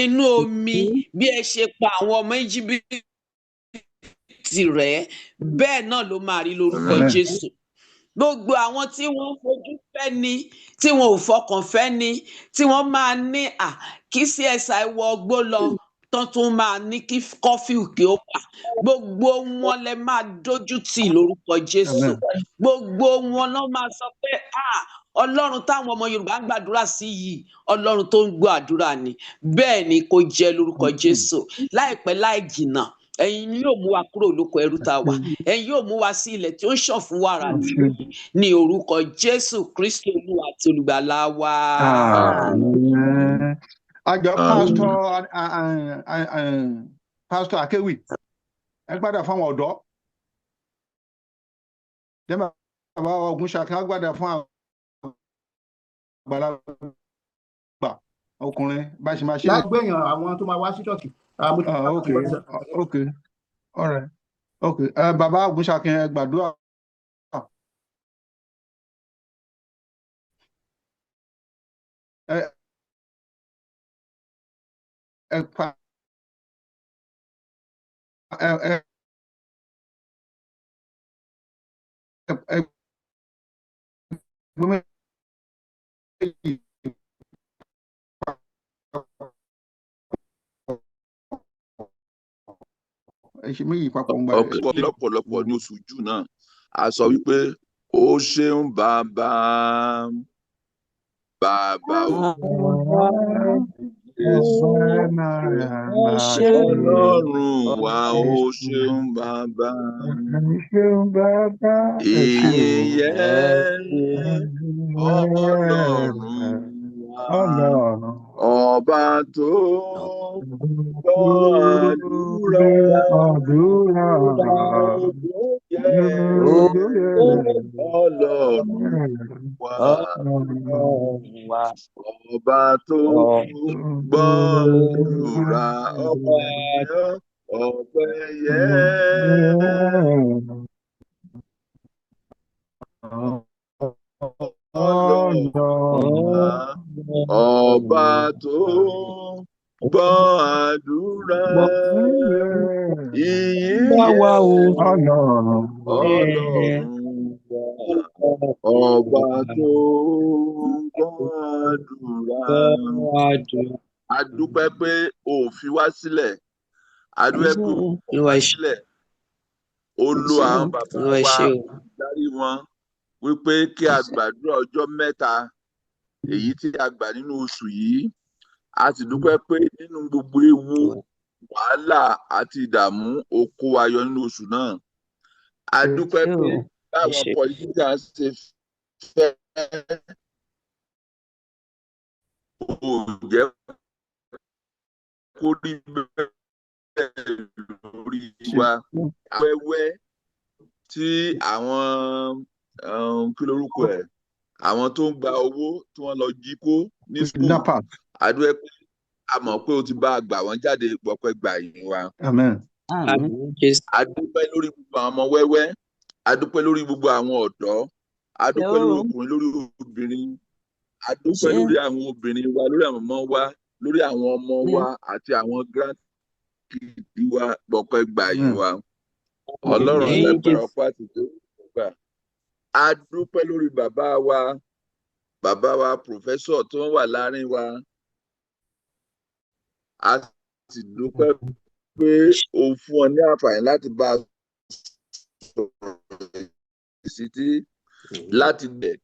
inú omi bí ẹ ṣe pa àwọn ọmọ Íjíbítì rẹ̀, bẹ́ẹ̀ náà ló máa rí lórúkọ Jésù. Gbogbo àwọn tí wọ́n fojú fẹ́ ni, tí wọn ò fọkàn fẹ́ ni, tí wọ́n máa ní kí CSI wọ ọgbó lọ, tán tún máa ní kí kọ́fíù kí ó wà. Gbogbo wọn lẹ máa dójú tì lórúkọ Jésù. Gbogbo wọn lọ máa sọ pé Ọlọ́run táwọn ọmọ Yorùbá ń gbàdúrà sí yìí, Ọlọ́run tó ń gbọ́ àdúrà ni. Bẹ́ẹ̀ ni kó jẹ́ lórúkọ Jésù. Láìpẹ́ láì jìnnà, ẹ̀yin yóò mú wa kúrò lóko ẹrú tá a wà. Ẹ̀yin yóò mú wa sí ilẹ̀ tí ó ń ṣàn fún wàrà àti oyin ní orúkọ Jésù Kristi Olúwa àti Olùgbàlà wa. Àjọ pásítọ̀ Akéwì, ẹ gbàdá fún àwọn ọ̀dọ́. Bàbá Ògúnṣàkí á gbàdá fún àwọn àgbàlagbà ọkùnrin bá ṣe máa ṣe. lágbẹ̀yàn àwọn tó máa wá sí ṣọ́ọ̀ṣì. Okay, all right, okay. Bàbá Ògúnṣakin ẹ gbàdúrà. Ẹ pa lọ́pọ̀lọpọ̀ ní oṣù jù náà a sọ wípé ó ṣeun bàbá Ọlọ́run wa ó ṣeun bàbá ìyẹ́ Ọlọ́run wa ọba tó gbọ́ àdúrà Ọlọ́run wa ọba tó gbọ́ àdúrà ọpẹ́ yẹ Ọlọ́run wa ọba tó gbọ́ àdúrà ìyìn yẹ Ọlọ́run ọba tó gbọ́ àdúrà. A dúpẹ́ pé o fi wá sílẹ̀ a dúpẹ́ pé o fi wá sílẹ̀ o lo àwọn bàbá wa darí wọn wípé kí a gbàdúrà ọjọ́ mẹ́ta èyí tí a gbà nínú oṣù yìí a sì dúpẹ́ pé nínú gbogbo ewu wàhálà àti ìdààmú o kó wa yọ nínú oṣù náà a dúpẹ́ pé báwọn politicians ṣe fẹ́ kò jẹ́ kó rí bẹ́ẹ̀ lórí wa wẹ́wẹ́ tí àwọn kí lorúkọ ẹ̀ àwọn tó ń gba owó tí wọ́n lọ jí kó ní school àdúrà pé a mọ̀ pé o ti bá a gbà wọ́n jáde pọ̀pẹ́ gbà yín wa. A dúpẹ́ lórí gbogbo àwọn ọmọ wẹ́wẹ́ a dúpẹ́ lórí gbogbo àwọn ọ̀dọ́ a dúpẹ́ lórí ọkùnrin lórí obìnrin a dúpẹ́ lórí àwọn obìnrin wa lórí àwọn ọmọ wa lórí àwọn ọmọ wa àti àwọn grandkid wa pọ̀pẹ́ gbà yín wa. Ọlọ́run alágbára ọpẹ́ àti ìgbà a dúpẹ́ lórí bàbá wa pòfẹ́sọ̀ tó wà láàrin wa a sì dúpẹ́ pé o fún ọ ní àǹfààní láti bá a sọ̀rọ̀ ìsítí láti bẹ̀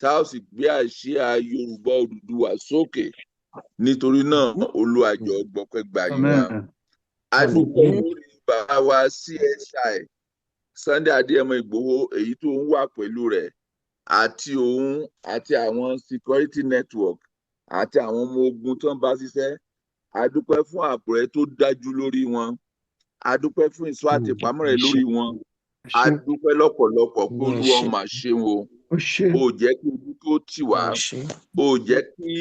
tá a sì gbé àsíá Yorùbá Odùduwà sókè nítorí náà Olúwa jọ̀ọ́ gbọpẹ́ gbà yín wa a dúpẹ́ lórí bàbá wa CSI Sunday Adéyẹmọ Ìgbòho èyí tó ń wà pẹ̀lú rẹ̀ àti òun àti àwọn security network àti àwọn ọmọ ogun tó ń bá ṣiṣẹ́ a dúpẹ́ fún ààbò rẹ̀ tó dájú lórí wọn a dúpẹ́ fún ìṣọ́ àti ìpamọ́ rẹ̀ lórí wọn a dúpẹ́ lọ́pọ̀lọpọ̀ pé Olúwa máa ṣe wọn o jẹ́ kí ojú tó tì wá o jẹ́ kí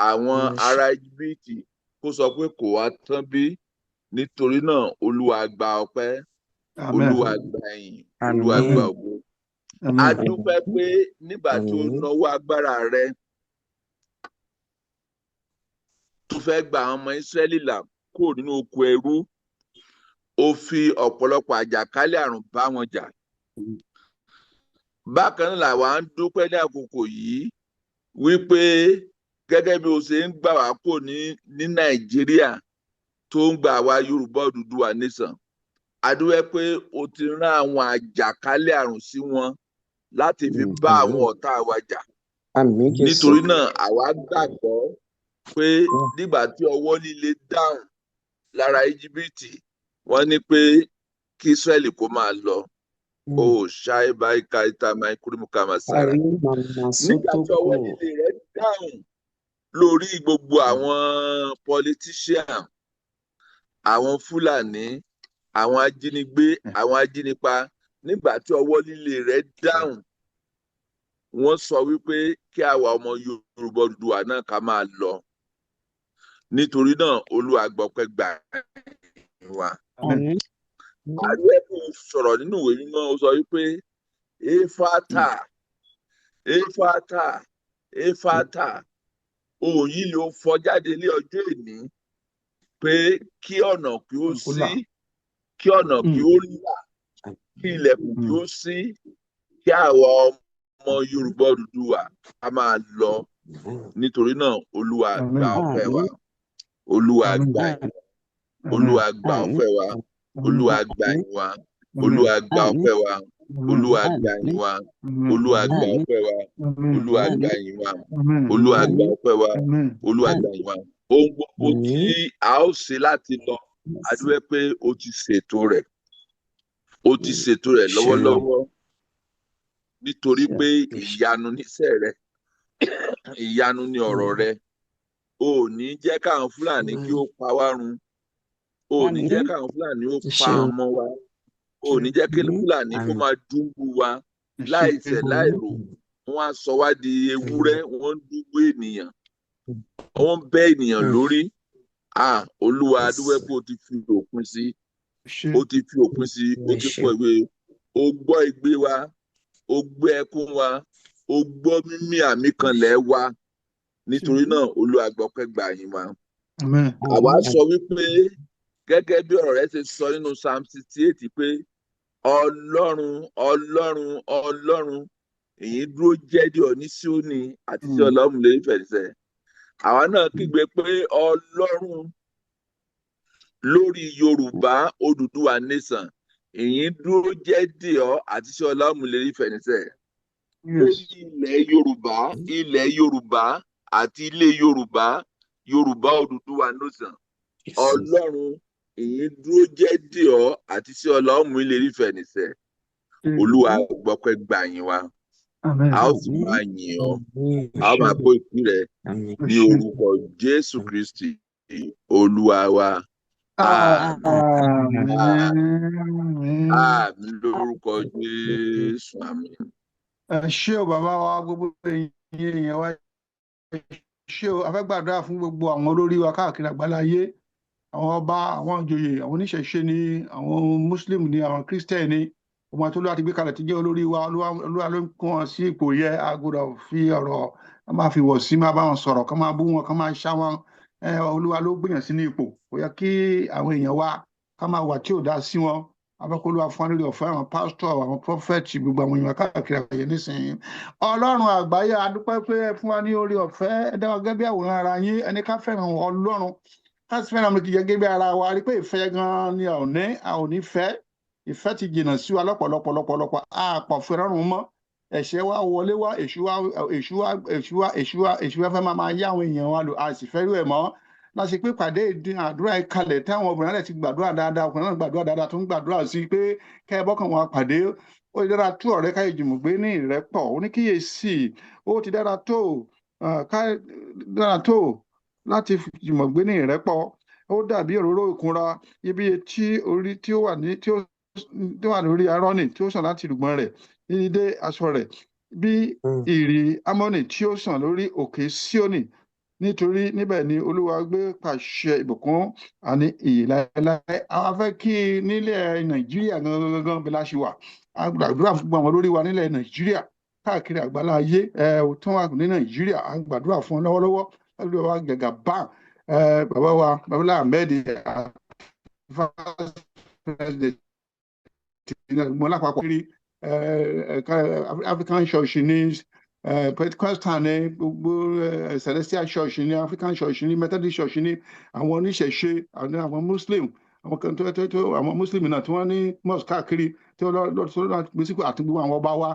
àwọn ará Íjíbítì kó sọ pé kò wá tán bí nítorí náà Olúwa gba ọpẹ́ Olúwa gba ẹ̀yìn Olúwa gba ògo a dúpẹ́ pé nígbà tó náwó agbára rẹ̀ tó fẹ́ gba àwọn ọmọ Ísírẹ́lì là kúrò nínú oko ẹrú ó fi ọ̀pọ̀lọpọ̀ àjàkálẹ̀ àrùn bá wọn jà bákan náà làwa ń dúpẹ́ ní àkókò yìí wípé gẹ́gẹ́ bí o ṣe ń gbà wá kó ní Nàìjíríà tó ń gbà wá Yorùbá Odùduwà nation a dúpẹ́ pé o ti rán àwọn àjàkálẹ̀ àrùn sí wọn láti fi bá àwọn ọ̀tá wa jà nítorí náà àwa gbàgbọ́ pé nígbà tí ọwọ́ líle dáhùn lára Íjíbítì wọ́n ní pé kí Ísírẹ́lì kó máa lọ ó ṣáì báyìí ká ìta máa kúrú mú ká máa sára nígbà tí ọwọ́ líle rẹ̀ dáhùn lórí gbogbo àwọn politician àwọn Fúlàní àwọn ajínigbé àwọn ajínipa nígbà tí ọwọ́ líle rẹ̀ dáhùn wọ́n sọ wípé kí àwa ọmọ Yorùbá Oòduà náà ká máa lọ nítorí náà Olúwa gbọpẹ́ gbà wá. Àmín. àdúgbò sọ̀rọ̀ nínú ìwé mímọ́ ó sọ wípé éfátà éfátà éfátà ohùn yìí ló fọ́ jáde ní ọjọ́ ìní pé kí ọ̀nà kí ó ṣí kí ọ̀nà kí ó là kí ilẹ̀kùn kí ó ṣí kí àwa ọmọ Yorùbá Oòduà ká máa lọ nítorí náà Olúwa gba ọpẹ́ wa Olúwa gba Olúwa gba ọpẹ́ wa Olúwa gba ìyìn wa Olúwa gba ọpẹ́ wa Olúwa gba ìyìn wa Olúwa gba ọpẹ́ wa Olúwa gba ìyìn wa Olúwa gba ọpẹ́ wa Olúwa gba ìyìn wa ohun gbogbo tí a ó ṣe láti lọ a dúpẹ́ pé o ti ṣètò rẹ̀ lọ́wọ́lọ́wọ́ nítorí pé ìyanu níṣẹ́ rẹ̀ ìyanu ní ọ̀rọ̀ rẹ̀ o ò ní jẹ́ káwọn Fúlàní kí ó pa wá run o ò ní jẹ́ káwọn Fúlàní ó pa ọmọ wa o ò ní jẹ́ kí Fúlàní kó máa dúnbú wa láìṣẹ̀ láìrò wọ́n á sọ wá di ewúrẹ́ wọ́n ń dúnbú ènìyàn wọ́n ń bẹ́ ènìyàn lórí Olúwa a dúpẹ́ pé o ti fi òpin sí o ti fi òpin sí o ti pọ̀ ìwé o gbọ́ igbe wa o gbọ́ ẹkún wa o gbọ́ mímí àmì kanlẹ̀ wa nítorí náà Olúwa gbọpẹ́ gbà yín wa. àwa sọ wípé gẹ́gẹ́ bí ọ̀rọ̀ rẹ ṣe sọ nínú Psalm 68 pé Ọlọ́run Ọlọ́run Ọlọ́run èyí dúró jẹ́dí ní Síónì àti sí Ọlọ́run lè fẹ̀sẹ̀ àwa náà kígbe pé Ọlọ́run lórí Yorùbá Oduduwa nation èyí dúró jẹ́dí àti sí Ọlọ́run lè fẹ̀sẹ̀ lórí ilẹ̀ Yorùbá àti ilé Yorùbá Oduduwa nation Ọlọ́run èyí dúró jẹ́dí àti sí Ọlọ́run lè fẹ̀sẹ̀ Olúwa gbọpẹ́ gbà yín wa a ó sì máa yìn ọ́ a ó máa bó ìpín rẹ ní orúkọ Jésù Kristi Olúwa wa àmín lórúkọ Jésù àmín. Ṣé o bàbá wa gbogbo èèyàn wa ṣé o a fẹ́ gbàdúrà fún gbogbo àwọn olórí wa káàkiri àgbáláyé àwọn ọba àwọn ìjòyè àwọn oníṣẹ̀ṣe ni àwọn Muslim ni àwọn Christian ni ọmọ tó lọ́wọ́ ti gbé kalẹ̀ tí jẹ́ olórí wa Olúwa ló ń kún wọn sí ipò yẹ a gbọ́dọ̀ fi ọ̀rọ̀ ká máa fi wọ̀ sí máa bá wọn sọ̀rọ̀ ká máa bú wọn ká máa ṣá wọn Olúwa ló gbìyàn sí ní ipò kò yẹ kí àwọn èèyàn wa ká máa wà tí ò dá sí wọn abẹ́kọ̀ọ́lùwà fún lórí ọ̀fẹ́ àwọn pásítọ̀ àwọn prọfẹ̀tì gbogbo àwọn èèyàn káàkiri àgbáyé nísìnyí Ọlọ́run àgbáyé a dúpẹ́ pé fún wa ní orí ọ̀fẹ́ ẹ dá wa gẹ́gẹ́ bí àwòrán ara yín ẹni ká fẹ́ràn Ọlọ́run ká sì fẹ́ràn ọmọnìkejì gẹ́gẹ́ bí ara wa rí pé ìfẹ́ gan-an ni a ò ní fẹ́ ìfẹ́ ti jìnnà sí wa lọ́pọ̀lọpọ̀ àpọ̀ fẹ́ràn mọ́ ẹ̀ṣẹ̀ wa wọlé wá èṣù wa fẹ́ máa yá àwọn èèyàn wa lò a sì fẹ́ rú ẹ̀ mọ́ láti pé pàdé ìdín àdúrà ìkalẹ̀ táwọn obìnrin rẹ̀ ti gbàdúrà dáadáa ọkùnrin náà gbàdúrà dáadáa tó ń gbàdúrà sí pé kẹ́ ẹ bọ́kàn wọn pàdé ó ti dára tó ọ̀rẹ́ káyọ̀ jùmọ̀ gbé ní ìrẹ́pọ̀ ó ní kíyèsí ó ti dára tó láti jùmọ̀ gbé ní ìrẹ́pọ̀ ó dàbí òróró ìkunra ibi tí ó wà lórí Áárónì tí ó sàn láti ìrùgbọ̀n rẹ̀ ní dé aṣọ rẹ̀ bí ìrì Ámónì tí ó sàn lórí òkè Síónì nítorí níbẹ̀ ni Olúwa gbé pàṣẹ ìbùkún àní ìyè láéláé àwọn afẹ́ kí nílẹ̀ Nàìjíríà gangan bí láṣẹ wà a gbàdúrà fún gbogbo àwọn olórí wa nílẹ̀ Nàìjíríà káàkiri àgbáláyé tó wà ní Nàìjíríà a gbàdúrà fún wọn lọ́wọ́lọ́wọ́ láti wá gàgà bá bàbá wa Bọ́lá Ahmed mọ́ lápapọ̀ kiri African Church ní Pentecostal ní gbogbo Celestial Church ní African Church ní Methodist Church ní àwọn oníṣẹ̀ṣe àwọn Muslim àwọn kan tó àwọn Muslim náà tí wọ́n ní mosque káàkiri tí wọ́n lọ́ọ́ gbé sípò àti gbogbo àwọn ọba wa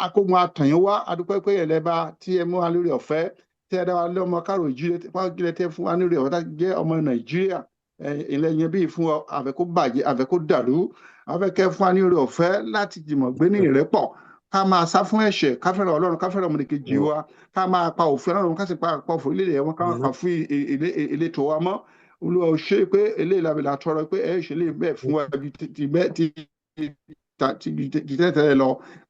akógun àtàyàn wá adúpẹ́ pé ẹ̀lẹ́ba tí ẹ mú wa lórí ọ̀fẹ́ tí ẹ dá wa lé ọmọ kárò jílẹ̀ tẹ́ fún wa lórí ọ̀fẹ́ tá jẹ́ ọmọ Nàìjíríà ìlẹ́yìn bíi fún ọ àfẹ́ kó bàjẹ́ àfẹ́ kó dàrú àfẹ́ kẹ́ fún wa ní orí ọ̀fẹ́ láti jìmọ̀ gbé ní ìrẹ́pọ̀ ká máa sá fún ẹ̀ṣẹ̀ ká fẹ́ràn Ọlọ́run ká fẹ́ràn ọmọnìkejì wa ká máa pa òfin Ọlọ́run ká sì pa òfin ilé wọn ká máa fún ìletò wa mọ́ Olúwa ò ṣe pé eléyìí làbẹ̀là tọrọ pé ẹ ṣe lè bẹ́ẹ̀ fún wa ti tẹ́tẹ́ lọ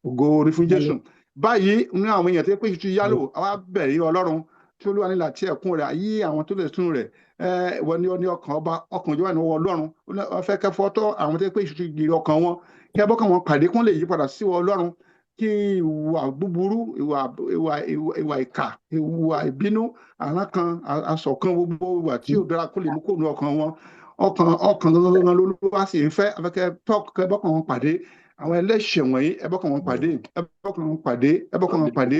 ògo orí fún Jésù báyìí ní àwọn èèyàn tó pé iṣu yálò àwa bẹ̀rẹ̀ Ọlọ́run tí Olúwa ní láti ẹ̀kún rẹ̀ ayé àwọn tó lè sún rẹ̀ wọ́n ní ọkàn ọba ọkàn ìjọba ìnáwó Ọlọ́run wọ́n fẹ́ kẹ́ fọ́tọ́ àwọn tó pé iṣu gírí ọkàn wọn kẹ́ bọ́kàn wọn pàdé kún lè yí padà sí Ọlọ́run kí ìwà búburú ìwà ìkà ìwà ìbínú àránkàn àsọ̀kan gbogbo ìwà tí ò dára kó lè mú kó nu ọkàn wọn ọkàn gangan lolúwa sì ń fẹ́ afẹ́kẹ́ tọ́kẹ́ bọ́kàn wọn pàdé àwọn ẹlẹ́ṣẹ̀ wọ̀nyí ẹ bọ́kàn wọn pàdé ẹ bọ́kàn wọn pàdé ẹ bọ́kàn wọn pàdé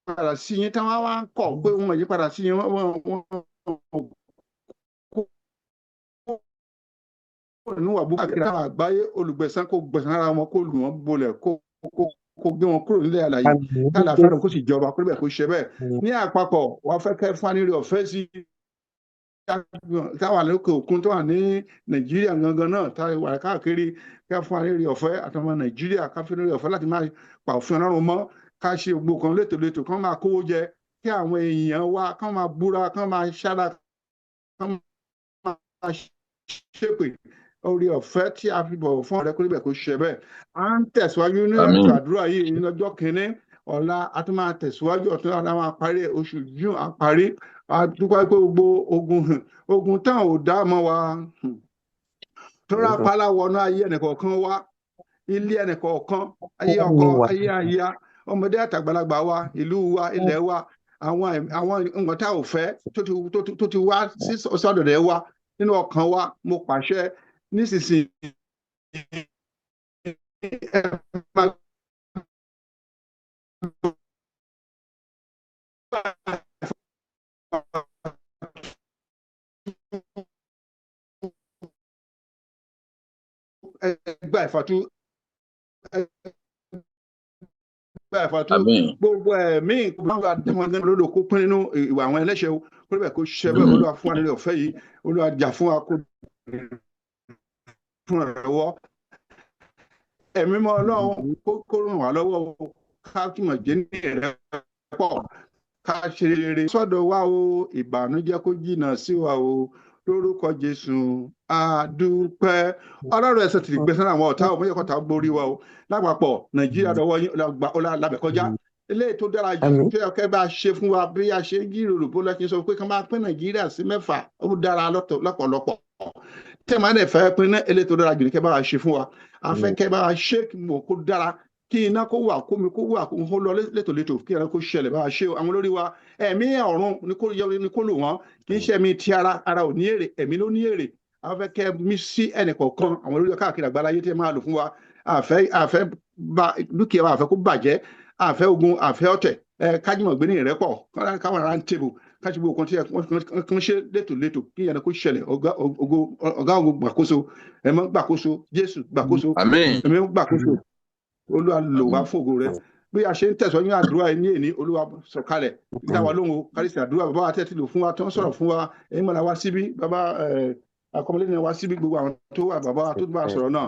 padà sí yín táwọn wá ń kọ̀ pé wọn yí padà sí yín níwà bó káàkiri àwọn àgbáyé olùgbẹ̀san kó gbẹ̀san ara wọn kó lù wọ́n bolẹ̀ kó gbé wọn kúrò nílẹ̀ àlàyé káàlà fẹ́ràn kó sì jọba kó bẹ̀ kó ṣe bẹ́ẹ̀ ní àpapọ̀ wọ́n fẹ́ kẹ́ fún anírè ọ̀fẹ́ sí táwa lókè òkun tó wà ní Nàìjíríà gangan náà táwa wà káàkiri kẹ́ fún anírè ọ̀fẹ́ àtọmọ Nàìjíríà ká fún anírè ọ̀fẹ́ láti máa pa òfin Ọlọ́run mọ́ ká ṣe gbogbo kan létòlétò kán máa kówó jẹ kí àwọn èèyàn wa kán máa búra kán máa ṣára kán máa ṣépè orí ọ̀fẹ́ tí a fi bọ̀wọ̀ fún ọ̀rẹ́ kórìbẹ̀ kó ṣe bẹ́ẹ̀ à ń tẹ̀síwájú ní ètò àdúrà yìí ní ọjọ́ kìíní ọ̀la a tún máa tẹ̀síwájú ọ̀tún ọ̀la máa parí oṣù June a parí a dúpẹ́ pé gbogbo ogun tán ò dá mọ́ wa tó rápálá wọnú ayé ẹnìkọ̀ọ̀kan wa ilé ẹnìkọ̀ọ̀kan ayé ọkọ ayé aya ọmọdé àtàgbàlagbà wa ìlú wa ilẹ̀ wa àwọn nǹkan tá ò fẹ́ tó ti wá sí ọ̀sọ́dọ̀dẹ̀ wa nínú ọkàn wa mo pàṣẹ nísinsìnyí ẹgbà ìfàtú gbogbo ẹ̀mí ìpínlẹ̀ lódò kó pín nínú ìwà àwọn ẹlẹ́ṣẹ̀ kó lè kó ṣiṣẹ́ bẹ́ẹ̀ Olúwa fún wa nílé ọ̀fẹ́ yìí Olúwa jà fún wa kó fún wa lọ́wọ́ ẹ̀mí mọ́ Ọlọ́run kó ràn wá lọ́wọ́ ká túmọ̀ jẹ́ ní ẹ̀rẹ́ pọ̀ ká ṣe rere sọ́dọ̀ wa o ìbànújẹ́ kó jìnnà sí wa o lórúkọ Jésù àdúpẹ́ Ọlọ́run ẹ̀sẹ̀ tìrì gbẹ̀sán àwọn ọ̀tá ò mọ́yẹ́kọ́ tá borí wa o lápapọ̀ Nàìjíríà lọ́wọ́ yín lábẹ́ kọjá eléyìí tó dára jù tó yẹ kẹ́ bá ṣe fún wa bí a ṣe ń jíròrò bó lọ́kì sọ pé ká máa pín Nàìjíríà sí 6 ó dára lọ́pọ̀lọpọ̀ tẹ́ máa dẹ̀ fẹ́ pín náà eléyìí tó dára jù ní kẹ́ bá wa ṣe fún wa àfẹ́ kẹ́ bá wa ṣe kó dára kí iná kó wà kómi kó wà kó lọ létòlétò kí ẹran kó ṣẹlẹ̀ bá wa ṣe àwọn olórí wa ẹ̀mí ọ̀run ni kó lò wọ́n kì í ṣe ẹ̀mí ti ara ò ní èrè ẹ̀mí ló ní èrè àwọn fẹ́ kẹ́ mí sí ẹnìkọ̀ọ̀kan àwọn olórí wa káàkiri àgbáláyé tí ẹ máa lò fún wa àfẹ́ dúkìá wa àfẹ́ kó bàjẹ́ àfẹ́ ogun àfẹ́ ọ̀tẹ̀ kájúmọ̀ gbé ní ìrẹ́pọ̀ káwọn ará ń tèbò kájú gbogbo kan tí kan ṣe létòlétò kí ẹran kó ṣẹlẹ̀ ọ̀gá ogun gbàkóso ẹ̀mọ́ gbàkóso Jésù gbàkóso ẹ̀mọ́ gbàkóso Olúwa lò wá fún ògo rẹ bí a ṣe ń tẹ̀sọ́ ní àdúrà ní èní Olúwa sọ̀kalẹ̀ ìdá wa lóhùn kárísì àdúrà bàbá wa tẹ́tí lò fún wa tó ń sọ̀rọ̀ fún wa ẹ̀yin mọ̀lá wá síbí bàbá akọmọlẹ́ni wá síbí gbogbo àwọn tó wà bàbá wa tó bá sọ̀rọ̀ náà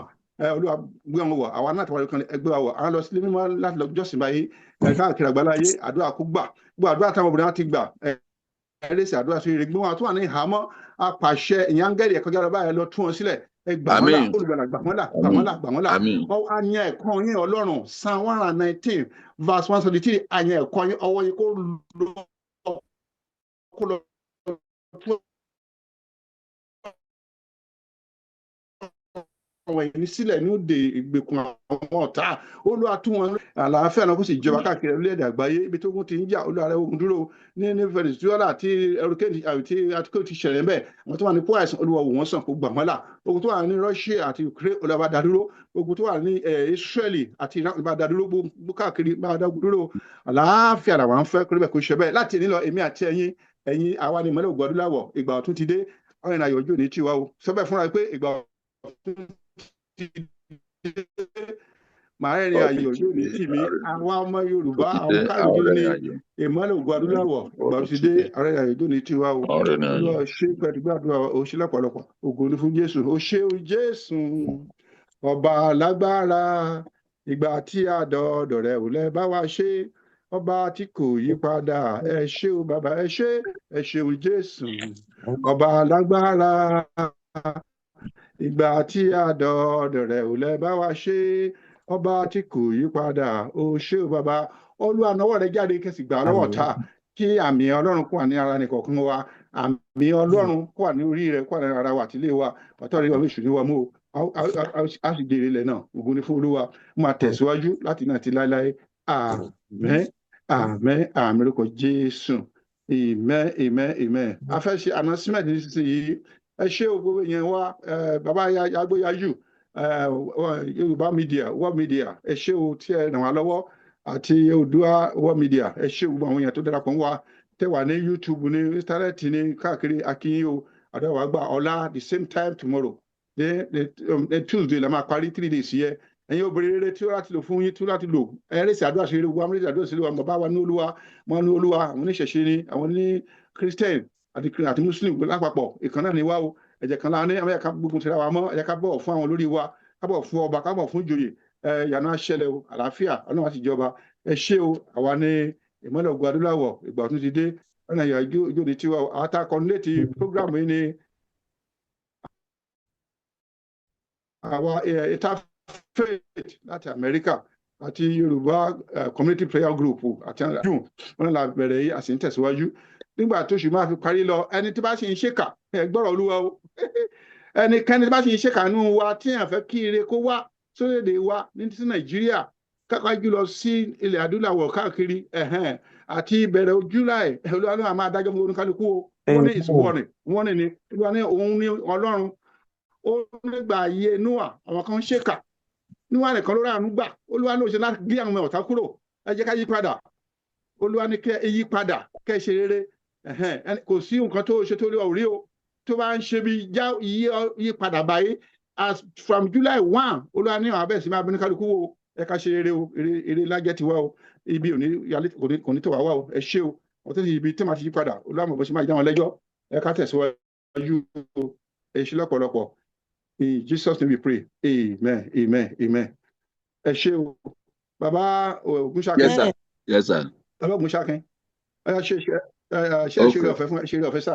Olúwa gbé wọn wọ̀ àwa náà tẹ̀wọ́ kan ẹgbẹ́ wa wọ̀ àwọn lọ sílé mímọ́ láti lọ jọ́sìn báyìí káàkiri àgbáláyé àdúrà kó gbà gbogbo àdúrà táwọn obìnrin wa ti gbà ẹlẹ́sìn àdúrà sí rere gbé wọn tó wà ní ìhámọ́ apàṣẹ ìyángẹ́lì ẹ̀kọ́jà lọ báyìí lọ tún wọn sílẹ̀ gbàmọ́lá olùgbàlà gbàmọ́lá àyàn ẹ̀kọ́ yín Ọlọ́run Psalm 119 verse 173 àyàn ẹ̀kọ́ yín ọwọ́ yín kó lọ àwọn ẹ̀mí sílẹ̀ ní òde ìgbèkùn àwọn ọ̀tá Olúwa tún wọn àlàáfíà náà kó sì jọba káàkiri orílẹ̀-èdè àgbáyé ibi tó kún ti ń jà Olúwa rẹ̀ ogun dúró ní Venezuela àti hurricane àti àtikó ti ṣẹlẹ̀ ń bẹ̀ àwọn tó wà ní pọ́ àìsàn Olúwa wò wọ́n sàn kó gbà wọ́n là ogun tó wà ní Russia àti Ukraine Olúwa bá dá dúró ogun tó wà ní Israeli àti Iran bá dá dúró gbogbo káàkiri bá dá dúró àlàáfíà làwọn ń fẹ́ kó lébẹ̀ kó ṣe bẹ́ẹ̀ láti nílọ èmi àti ẹ̀yin àwa ni ìmọ́lẹ̀ ògùn adúláwọ̀ ìgbà ọ̀tun ti dé ọ̀rìn àyọ̀ ojú ní tiwa o sọ́bẹ̀ fúnra pé ìgbà ọ̀tun màá rìn àyè ojú ní tìmí àwọn ọmọ Yorùbá àwọn káàkiri ní ìmọ́lẹ̀ ògùn adúláwọ̀ ìgbà ọ̀tun ti dé ọ̀rìn àyè ojú ní tiwa o lọ ṣe pẹ̀lú gbàdúrà o ṣe lọ́pọ̀lọpọ̀ ògo ni fún Jésù o ṣe o Jésù ọba lágbára ìgbà tí a dọ̀dọ̀ rẹ̀ ò lẹ́ bá wa ṣe ọba tí kò yí padà ẹ ṣé o bàbá ẹ ṣé o Jésù ọba lágbára ìgbà tí a dọ̀dọ̀ rẹ̀ ò lẹ bá wa ṣe ọba tí kò yí padà ó ṣé o bàbá Olúwa nawọ́ rẹ jáde kẹsì gbà lọ́wọ́ ta kí àmì Ọlọ́run kó wà ní ara nìkọ̀ọ̀kan wa àmì Ọlọ́run kó wà ní orí rẹ kó wà ní ara wa àtìlé wa pàtó àríwá oṣù ní wa mú a sì jèrè ilẹ̀ náà ògo ni fún Olúwa máa tẹ̀síwájú láti náà ti láéláé àmín àmín àmín lórúkọ Jésù amen amen amen a fẹ́ ṣe announcement nísinsìnyí ẹ ṣé o gbogbo yẹn wá bàbá Agbóyájú Yorùbá media world media ẹ ṣé o tí ẹ ràn wá lọ́wọ́ àti Oduduwa world media ẹ ṣé gbogbo àwọn èèyàn tó darapọ̀ ń wá tẹ wà ní YouTube ní internet ní káàkiri akínyìn o àdáwà gbà ọ̀la the same time tomorrow the Tuesday la máa parí 3 days yẹ ẹ̀yin obìnrin rere tí ó láti lò fún yín tí ó láti lò ẹ̀rẹ́sì àdúrà ṣe eré gbogbo amúlẹ́sì àdúrà ṣe eré wa bàbá wa ní Olúwa wọn ní Olúwa àwọn oníṣẹ̀ṣe ni àwọn ní Christian àti Muslim lápapọ̀ ìkan náà ni wá o ẹ̀jẹ̀ kan láwọn ní àwọn ẹ̀ka gbógun tira wa mọ́ ẹ̀jẹ̀ ká bọ̀wọ̀ fún àwọn olórí wa ká bọ̀wọ̀ fún ọba ká bọ̀wọ̀ fún ìjòyè yàrá ṣẹlẹ̀ o àlàáfíà Ọlọ́run àti ìjọba ẹ ṣé o àwa ní ìmọ́lẹ̀ Ògo Adúláwọ̀ ìgbà ọ̀tun ti dé ọ̀nà ìyá ìjó ní tiwa àtàkọ́ni létí program yìí ni àwa interfaith láti Amẹ́ríkà àti Yorùbá community prayer group àti àjùn wọn la bẹ̀rẹ̀ yìí àti ń tẹ̀síwájú nígbà tó ṣù máa fi parí lọ ẹni tí bá sì ń ṣèkà gbọ́rọ̀ Olúwa o ẹnikẹ́ni tí bá sì ń ṣèkà nínú wa tí èèyàn fẹ́ kí ire kó wá sórílẹ̀-èdè wa ní ti Nàìjíríà kápá jùlọ sí ilẹ̀ Adúláwọ̀ káàkiri àti ìbẹ̀rẹ̀ July Olúwa náà máa dájọ́ fún oníkálukú o wọ́n ní wọ́n ní Olúwa ní òun ní Ọlọ́run ó nígbà ayé Noah àwọn kan ń ṣèkà Noah nìkan ló rà àánú gbà Olúwa náà ṣe láti gé àwọn ọ̀tá kúrò ẹ jẹ́ ká yí padà Olúwa ní kẹ́ ẹ yí padà kẹ́ ẹ ṣe rere kò sí nǹkan tó ṣe tó lé ọ̀rí o tó bá ń ṣe bí yí padà báyìí as from July 1 Olúwa ní àwọn abẹ́sí máa bínú kálukú wo ẹ ká ṣe rere o eré lájẹ́ ti wá o ibi kò ní tó wá wá o ẹ ṣé o wọ́n tẹ́sí ibi tí màá ti yí padà Olúwa mọ̀ bó ṣe máa já wọn lẹ́jọ́ ẹ ká tẹ̀síwájú ẹ ṣé lọ́pọ̀lọpọ̀. In Jesus' name we pray. Amen. Amen. Amen. Ẹ ṣé o. Bàbá Ògúnṣàkín. Yes, sir. Yes, sir. Bàbá Ògúnṣàkín. Ṣé ìṣeré ọ̀fẹ́ fún ìṣeré ọ̀fẹ́ sà?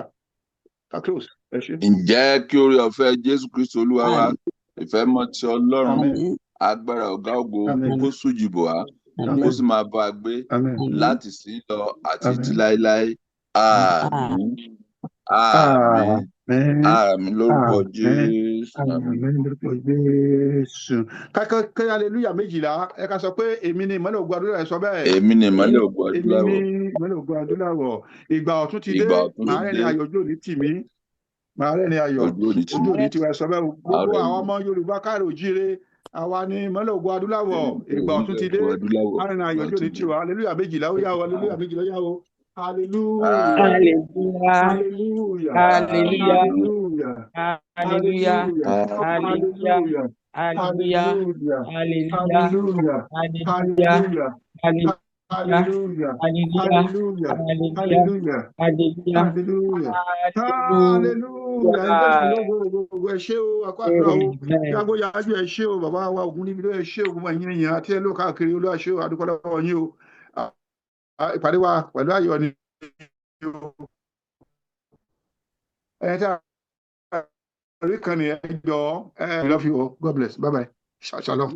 Ká close. Ẹ ṣé. Ǹjẹ́ kí orí ọ̀fẹ́ Jésù Kristi Olúwa wa ìfẹ́ mọ́ ti Ọlọ́run agbára ọ̀gá ògo kó sújìbò wá kó sì máa bá a gbé láti sí lọ àti ti láéláé. Àmín. Àmín. Àmín lórúkọ Jésù. Àmín lórúkọ Jésù. Ká hallelujah méjìlá ẹ ká sọ pé èmi ni ìmọ́lẹ̀ Ògo Adúláwọ̀ sọ bẹ́ẹ̀. Èmi ni ìmọ́lẹ̀ Ògo Adúláwọ̀. Èmi ni ìmọ́lẹ̀ Ògo Adúláwọ̀. Ìgbà ọ̀tun ti dé màá rẹ́ni ayọ̀ ojú òní tì mí. Màá rẹ́ni ayọ̀ ojú òní tì wá sọ bẹ́ẹ̀ o. Gbogbo àwọn ọmọ Yorùbá káàrọ̀ òjíire àwa ni ìmọ́lẹ̀ Ògo Adúláwọ̀. Ìgbà ọ̀tun ti dé màá rẹ́ni ayọ̀ ojú òní tì wá. Hallelujah méjìlá ó yá o. Hallelujah méjìlá ó yá o. Hallelujah. Hallelujah. Hallelujah. Hallelujah. Hallelujah. Hallelujah. Hallelujah. Hallelujah. Hallelujah. Hallelujah. Hallelujah. Hallelujah. Hallelujah. Hallelujah. Hallelujah. Hallelujah. Hallelujah. Ẹ ṣé o, àkọ́kọ́ o. Agbóyájú ẹ ṣé o, bàbá wa Ògúnníbídó ẹ ṣé o, gbogbo ẹ̀yin èèyàn àti ẹ ló káàkiri Olúwa ṣé o, adúpẹ́ lọ́wọ́ yín o. Ìpàdé wa pẹ̀lú ayọ̀ ni ẹ tí a rí kan ní ẹjọ́ I love you all. God bless. Bye bye. Shalom.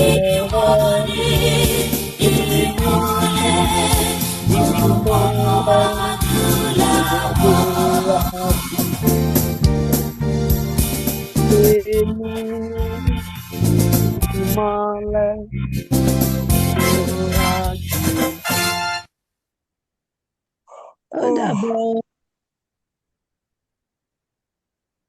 Ìwọ ni Ó dàbọ̀.